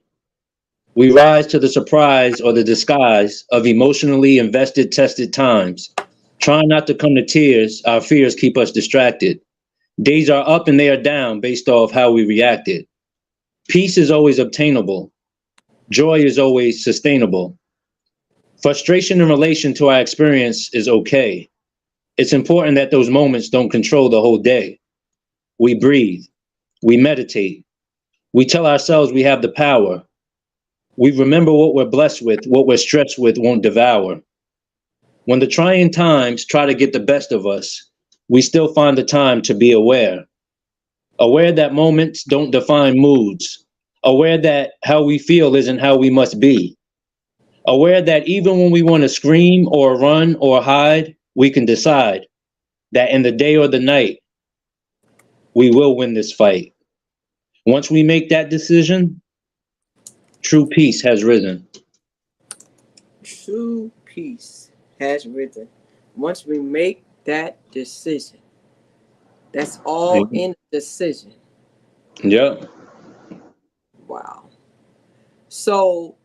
We rise to the surprise or the disguise of emotionally invested, tested times. Trying not to come to tears, our fears keep us distracted. Days are up and they are down based off how we reacted. Peace is always obtainable. Joy is always sustainable. Frustration in relation to our experience is okay. It's important that those moments don't control the whole day. We breathe. We meditate. We tell ourselves we have the power. We remember what we're blessed with, what we're stretched with won't devour. When the trying times try to get the best of us, we still find the time to be aware. Aware that moments don't define moods. Aware that how we feel isn't how we must be. Aware that even when we want to scream or run or hide, we can decide that in the day or the night, we will win this fight. Once we make that decision, true peace has risen. True peace has risen. Once we make that decision, that's all in decision. Yep. Wow. So,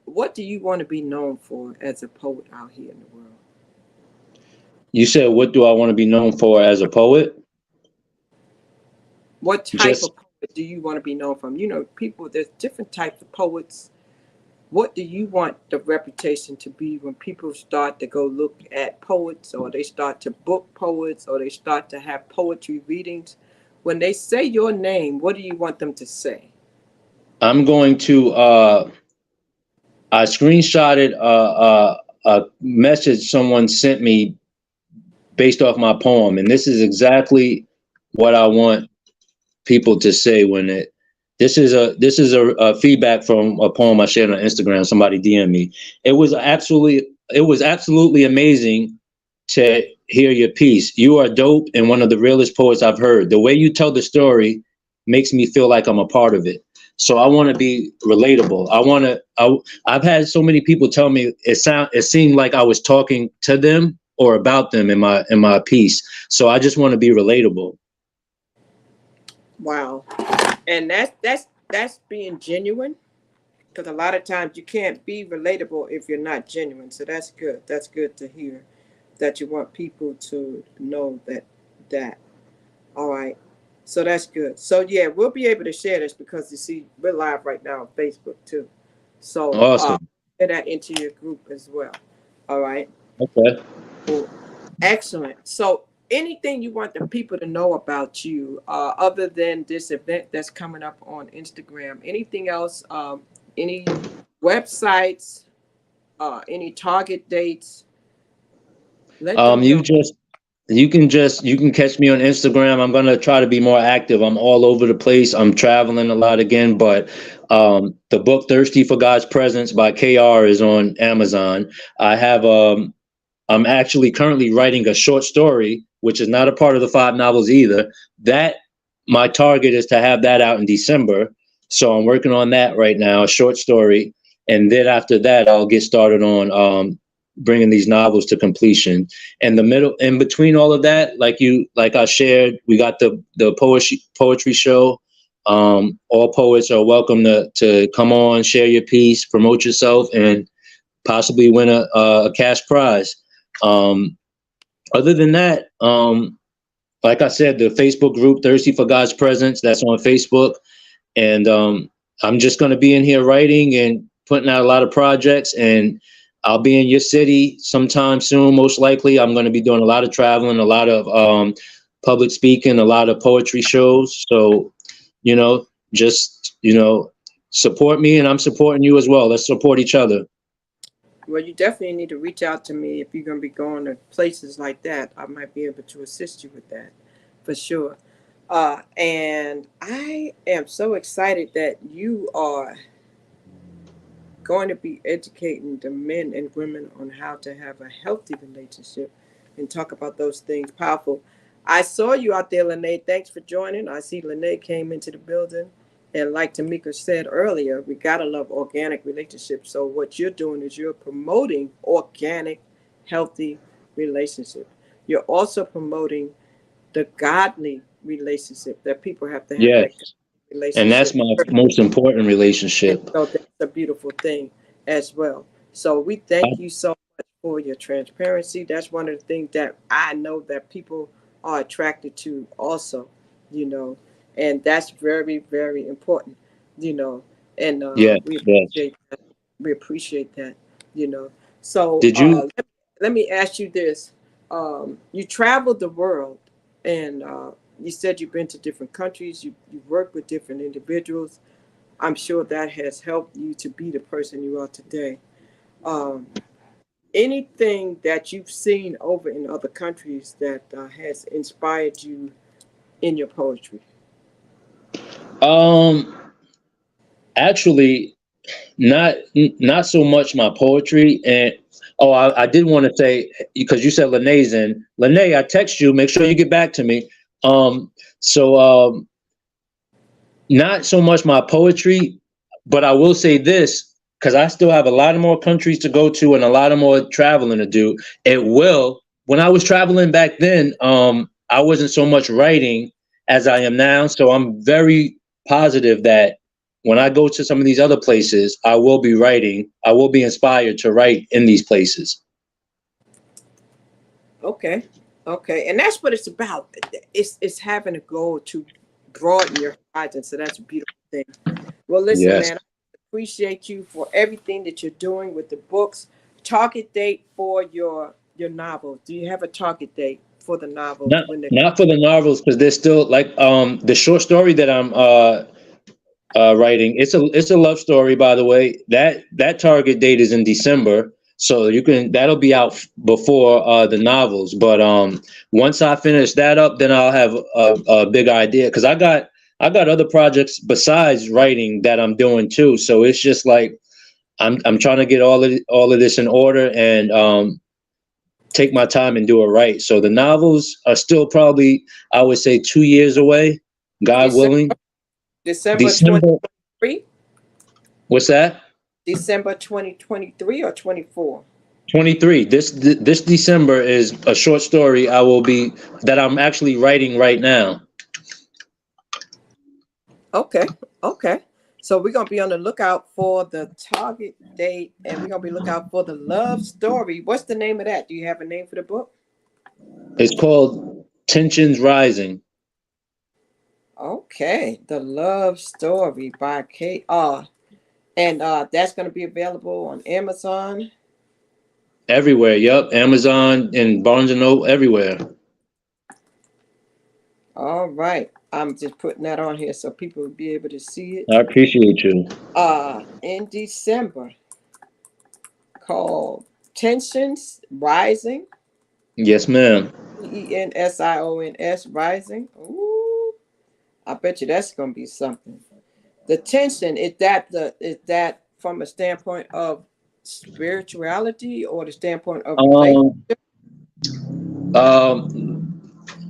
what do you want to be known for as a poet out here in the world? You said, what do I want to be known for as a poet? What type Just, of poet do you want to be known from? You know, people, there's different types of poets. What do you want the reputation to be when people start to go look at poets, or they start to book poets, or they start to have poetry readings? When they say your name, what do you want them to say? I'm going to, I screenshotted a message someone sent me based off my poem. And this is exactly what I want people to say when it, this is a feedback from a poem I shared on Instagram. Somebody DM me. It was absolutely amazing to hear your piece. You are dope and one of the realest poets I've heard. The way you tell the story makes me feel like I'm a part of it. So I want to be relatable. I've had so many people tell me it seemed like I was talking to them or about them in my piece. So I just want to be relatable. Wow. And that's being genuine, because a lot of times you can't be relatable if you're not genuine. So that's good. That's good to hear that you want people to know that. All right. So that's good. So yeah, we'll be able to share this because you see we're live right now on Facebook too. So Awesome. share that into your group as well. All right. Okay. Cool. Excellent. So anything you want the people to know about you, other than this event that's coming up on Instagram? Anything else? Any websites? Any target dates? Let them know. You can catch me on Instagram. I'm gonna try to be more active. I'm all over the place. I'm traveling a lot again, but the book "Thirsty for God's Presence" by KR is on Amazon. I have I'm actually currently writing a short story, which is not a part of the 5 novels either. That my target is to have that out in December. So I'm working on that right now, a short story, and then after that, I'll get started on bringing these novels to completion. And the middle, in between all of that, like I shared, we got the poetry show. All poets are welcome to come on, share your piece, promote yourself, and possibly win a cash prize. Um, Other than that, like I said, the Facebook group "Thirsty for God's Presence" that's on Facebook, and I'm just going to be in here writing and putting out a lot of projects, and I'll be in your city sometime soon. Most likely, I'm going to be doing a lot of traveling, a lot of public speaking, a lot of poetry shows. So, just support me, and I'm supporting you as well. Let's support each other. Well, you definitely need to reach out to me if you're going to be going to places like that. I might be able to assist you with that for sure. And I am so excited that you are going to be educating the men and women on how to have a healthy relationship and talk about those things. Powerful. I saw you out there, Lene. Thanks for joining. I see Lene came into the building. And like Tamika said earlier, we got to love organic relationships. So what you're doing is you're promoting organic, healthy relationship. You're also promoting the godly relationship that people have to have, that Yes, and that's relationship. my most important And relationship. so that's a beautiful thing as well. So we thank you so much for your transparency. That's one of the things that I know that people are attracted to also, you know, and that's very, very important, you know, and Yes, yes. we appreciate that, you know. So Did you? let me ask you this. You traveled the world, and you said you've been to different countries, you worked with different individuals. I'm sure that has helped you to be the person you are today. Um, Anything that you've seen over in other countries that has inspired you in your poetry? Um, Actually. not so much my poetry. And oh, I did want to say, because you said Lene's in. Lene, I text you, make sure you get back to me. Um so not so much my poetry, but I will say this, because I still have a lot of more countries to go to and a lot of more traveling to do. It will, when I was traveling back then, I wasn't so much writing as I am now. So I'm very positive that when I go to some of these other places, I will be writing. I will be inspired to write in these places. Okay. Okay. And that's what it's about. It's having a goal to broaden your horizon. So that's a beautiful thing. Well, listen, Yes. man, I appreciate you for everything that you're doing with the books. Target date for your novels. Do you have a target date for the novels Not when they not for the novels, because they're still like the short story that I'm writing. It's a love story, by the way. That target date is in December, so that'll be out before the novels. But once I finish that up, then I'll have a big idea, because I got other projects besides writing that I'm doing too. So it's just like I'm trying to get all of this in order, and take my time and do it right. So the novels are still probably, I would say, 2 years away, God December willing. December December. 23? What's that? December 2023 or 24? 23. This December is a short story that I'm actually writing right now. Okay. Okay. So we're gonna be on the lookout for the target date, and we're gonna be looking out for the love story. What's the name of that? Do you have a name for the book? It's called Tensions Rising. Okay, the love story by K.R. And that's gonna be available on Amazon. Everywhere. Yup. Amazon and Barnes and Noble, everywhere. All right. I'm just putting that on here so people will be able to see it. I appreciate you. In December, called Tensions Rising. Yes, ma'am. Tensions Rising. Ooh, I bet you that's gonna be something. The tension is that from a standpoint of spirituality or the standpoint of relationship? Um,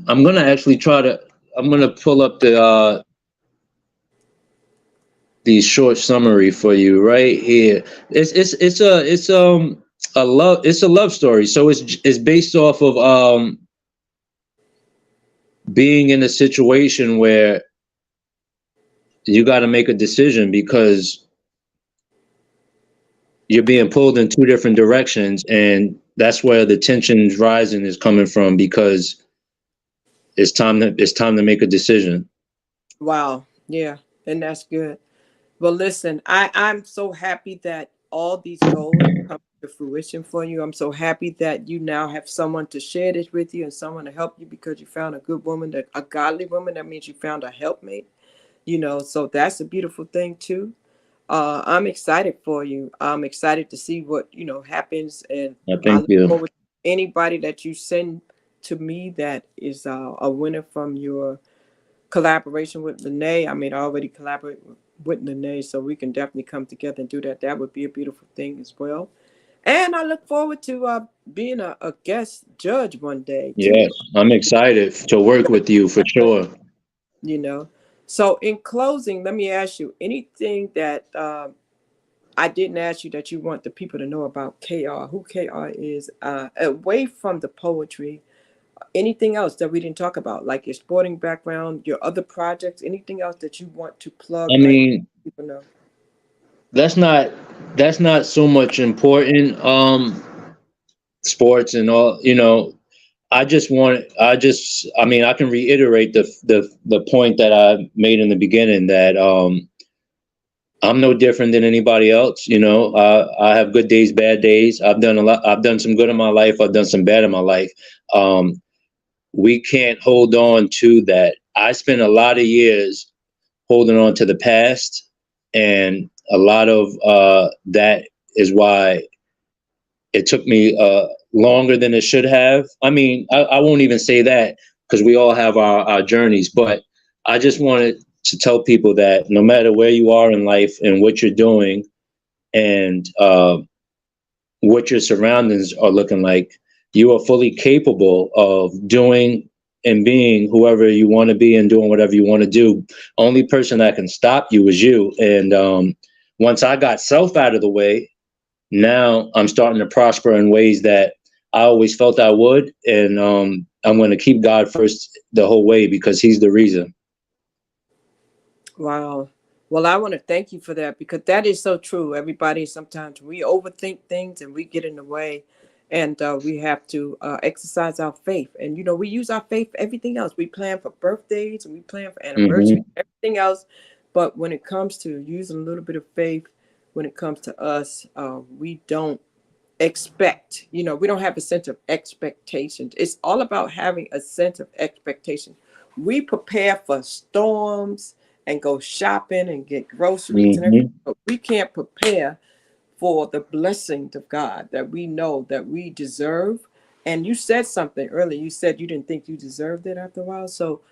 I'm gonna actually try to. I'm gonna pull up the short summary for you right here. It's a love story. So it's based off of being in a situation where you got to make a decision, because you're being pulled in two different directions, and that's where the tensions rising is coming from, because it's time to make a decision. Wow, yeah, and that's good. Well, listen, I'm so happy that all these goals come to fruition for you. I'm so happy that you now have someone to share this with you and someone to help you because you found a good woman, a godly woman. That means you found a helpmate. So that's a beautiful thing too. I'm excited for you. I'm excited to see what happens, and I I thank look you. forward to anybody that you send to me that is a winner from your collaboration with Lene. I mean, I already collaborate with Lene, so we can definitely come together and do that. That would be a beautiful thing as well. And I look forward to being a guest judge one day Yes, too. I'm excited to work with you for sure. You know. So in closing, let me ask you anything that I didn't ask you that you want the people to know about KR, who KR is, away from the poetry. Anything else that we didn't talk about, like your sporting background, your other projects, anything else that you want to plug, I like mean, people know? that's not that's not so much important. Sports and all, I mean, I can reiterate the point that I made in the beginning, that I'm no different than anybody else. I have good days, bad days. I've done a lot. I've done some good in my life. I've done some bad in my life. Um, we can't hold on to that. I spent a lot of years holding on to the past, and a lot of that is why it took me longer than it should have. I mean, I won't even say that, because we all have our journeys, but I just wanted to tell people that no matter where you are in life and what you're doing, and what your surroundings are looking like, you are fully capable of doing and being whoever you want to be and doing whatever you want to do. Only person that can stop you is you. And once I got self out of the way, now I'm starting to prosper in ways that I always felt I would. And I'm going to keep God first the whole way because he's the reason. Wow. Well, I want to thank you for that because that is so true. Everybody, sometimes we overthink things and we get in the way, and we have to exercise our faith. And, we use our faith for everything else. We plan for birthdays and we plan for anniversaries, Hmm. everything else. But when it comes to using a little bit of faith, when it comes to us, we don't expect, we don't have a sense of expectations. It's all about having a sense of expectation. We prepare for storms and go shopping and get groceries and everything, Hmm. but we can't prepare for the blessings of God that we know that we deserve. And you said something earlier. You said you didn't think you deserved it after a while. So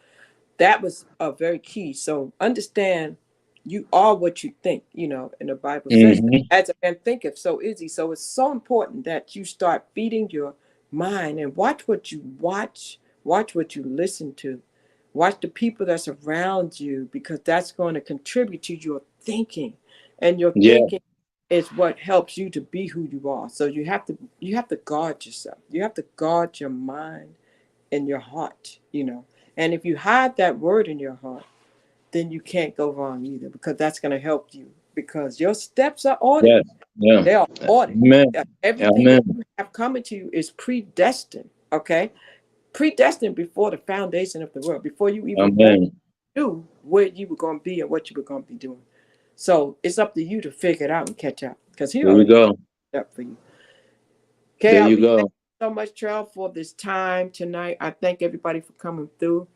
that was very key. So understand you are what you think, and the Bible says that Hmm. as a man thinketh, so is he. So it's so important that you start feeding your mind and watch what you watch what you listen to, watch the people that's around you, because that's going to contribute to your thinking. And your Yeah. thinking is what helps you to be who you are. So you have to guard yourself. You have to guard your mind in your heart. And if you hide that word in your heart, then you can't go wrong either, because that's going to help you, because your steps are ordered. Yes. Yeah. They are ordered. Amen. Everything that Amen. you have coming to you is predestined. Okay, predestined before the foundation of the world, before you even born, Amen. knew where you were going to be and what you were going to be doing. So it's up to you to figure it out and catch up, because he There we already go. up for you. Okay, There I you we go. thank you so much, Charles, for this time tonight. I thank everybody for coming through,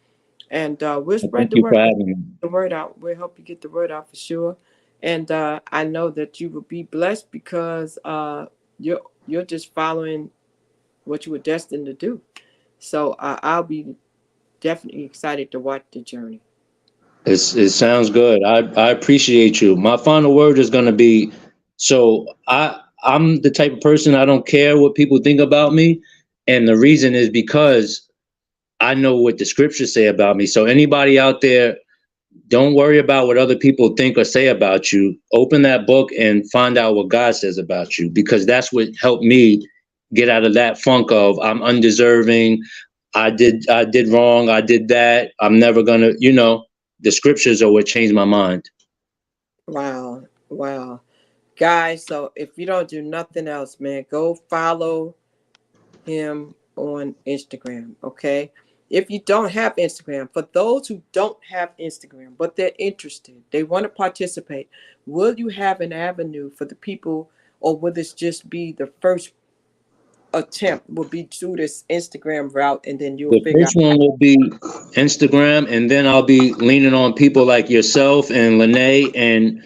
and we'll spread Thank the you word. for having me. The word out. We'll help you get the word out for sure. And I know that you will be blessed, because you're just following what you were destined to do. So I'll be definitely excited to watch the journey. It sounds good. I appreciate you. My final word is gonna be, so I'm the type of person, I don't care what people think about me, and the reason is because I know what the scriptures say about me. So anybody out there, don't worry about what other people think or say about you. Open that book and find out what God says about you, because that's what helped me get out of that funk of I'm undeserving. I did wrong. I did that. I'm never gonna, the scriptures are what changed my mind. Wow, wow, guys. So if you don't do nothing else, man, go follow him on Instagram. Okay. If you don't have Instagram, for those who don't have Instagram, but they're interested, they want to participate, will you have an avenue for the people, or will this just be the first attempt, will be through this Instagram route, and then you'll The figure first out? one will be Instagram, and then I'll be leaning on people like yourself and Lene, and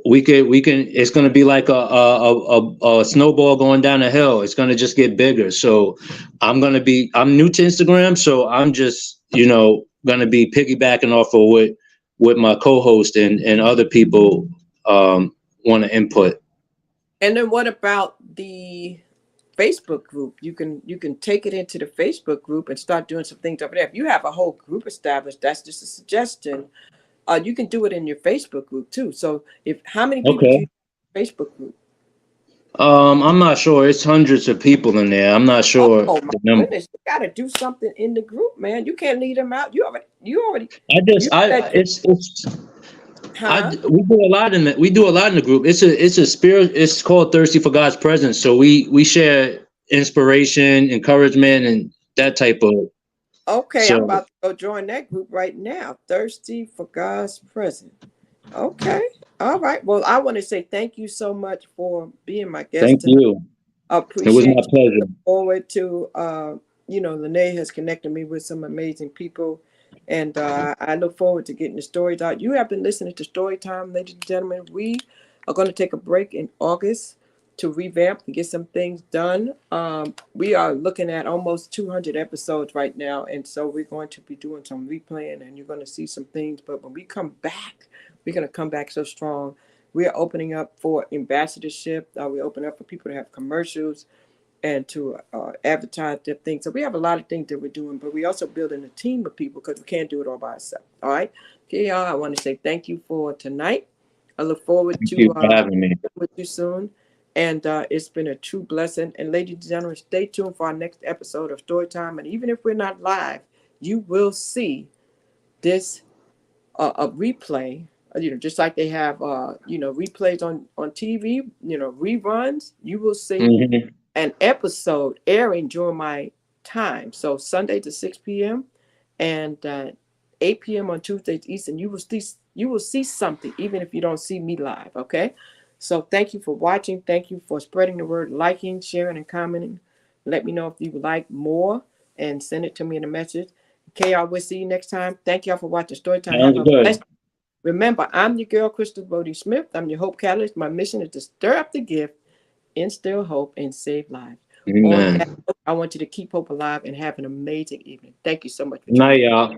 we can. It's going to be like a snowball going down a hill. It's going to just get bigger. So I'm new to Instagram, so I'm just going to be piggybacking off of what my co-host and other people want to input. And then what about the Facebook group? You can take it into the Facebook group and start doing some things over there. If you have a whole group established, that's just a suggestion. You can do it in your Facebook group too. So if how many people do Okay. you have in your Facebook group? I'm not sure. It's hundreds of people in there. I'm not sure Oh my the number. goodness, you got to do something in the group, man. You can't leave them out. I just You said, it's huh? we do a lot in the group. It's a spirit. It's called Thirsty for God's Presence. So we share inspiration, encouragement, and that type of. Okay, I'm So about to go join that group right now. Thirsty for God's presence. Okay, all right. Well, I want to say thank you so much for being my guest thank tonight. you. I It was my appreciate you. pleasure. Look forward to, Lene has connected me with some amazing people. And I look forward to getting the stories out. You have been listening to Story Time, ladies and gentlemen. We are going to take a break in August to revamp and get some things done. We are looking at almost 200 episodes right now. And so we're going to be doing some replaying, and you're going to see some things. But when we come back, we're going to come back so strong. We are opening up for ambassadorship. We're opening up for people to have commercials and to advertise their things. So we have a lot of things that we're doing, but we also building a team of people because we can't do it all by ourselves. All right. Okay, y'all, I want to say thank you for tonight. I look forward Thank to you for having me. with you soon. And it's been a true blessing. And ladies and gentlemen, stay tuned for our next episode of Storytime. And even if we're not live, you will see this a replay. Just like they have replays on TV. Reruns. You will see Mhm. an episode airing during my time. So Sunday to 6 p.m. and 8 p.m. on Tuesdays Eastern. You will see something even if you don't see me live. Okay. So thank you for watching. Thank you for spreading the word, liking, sharing, and commenting. Let me know if you would like more and send it to me in a message. Okay, I will see you next time. Thank y'all for watching Storytime. Have Sounds a good. blessed. Remember, I'm your girl, Crystal Bodie Smith. I'm your Hope Catalyst. My mission is to stir up the gift, instill hope, and save lives. On Amen. that note, I want you to keep hope alive and have an amazing evening. Thank you so much for Good tuning night, in. y'all.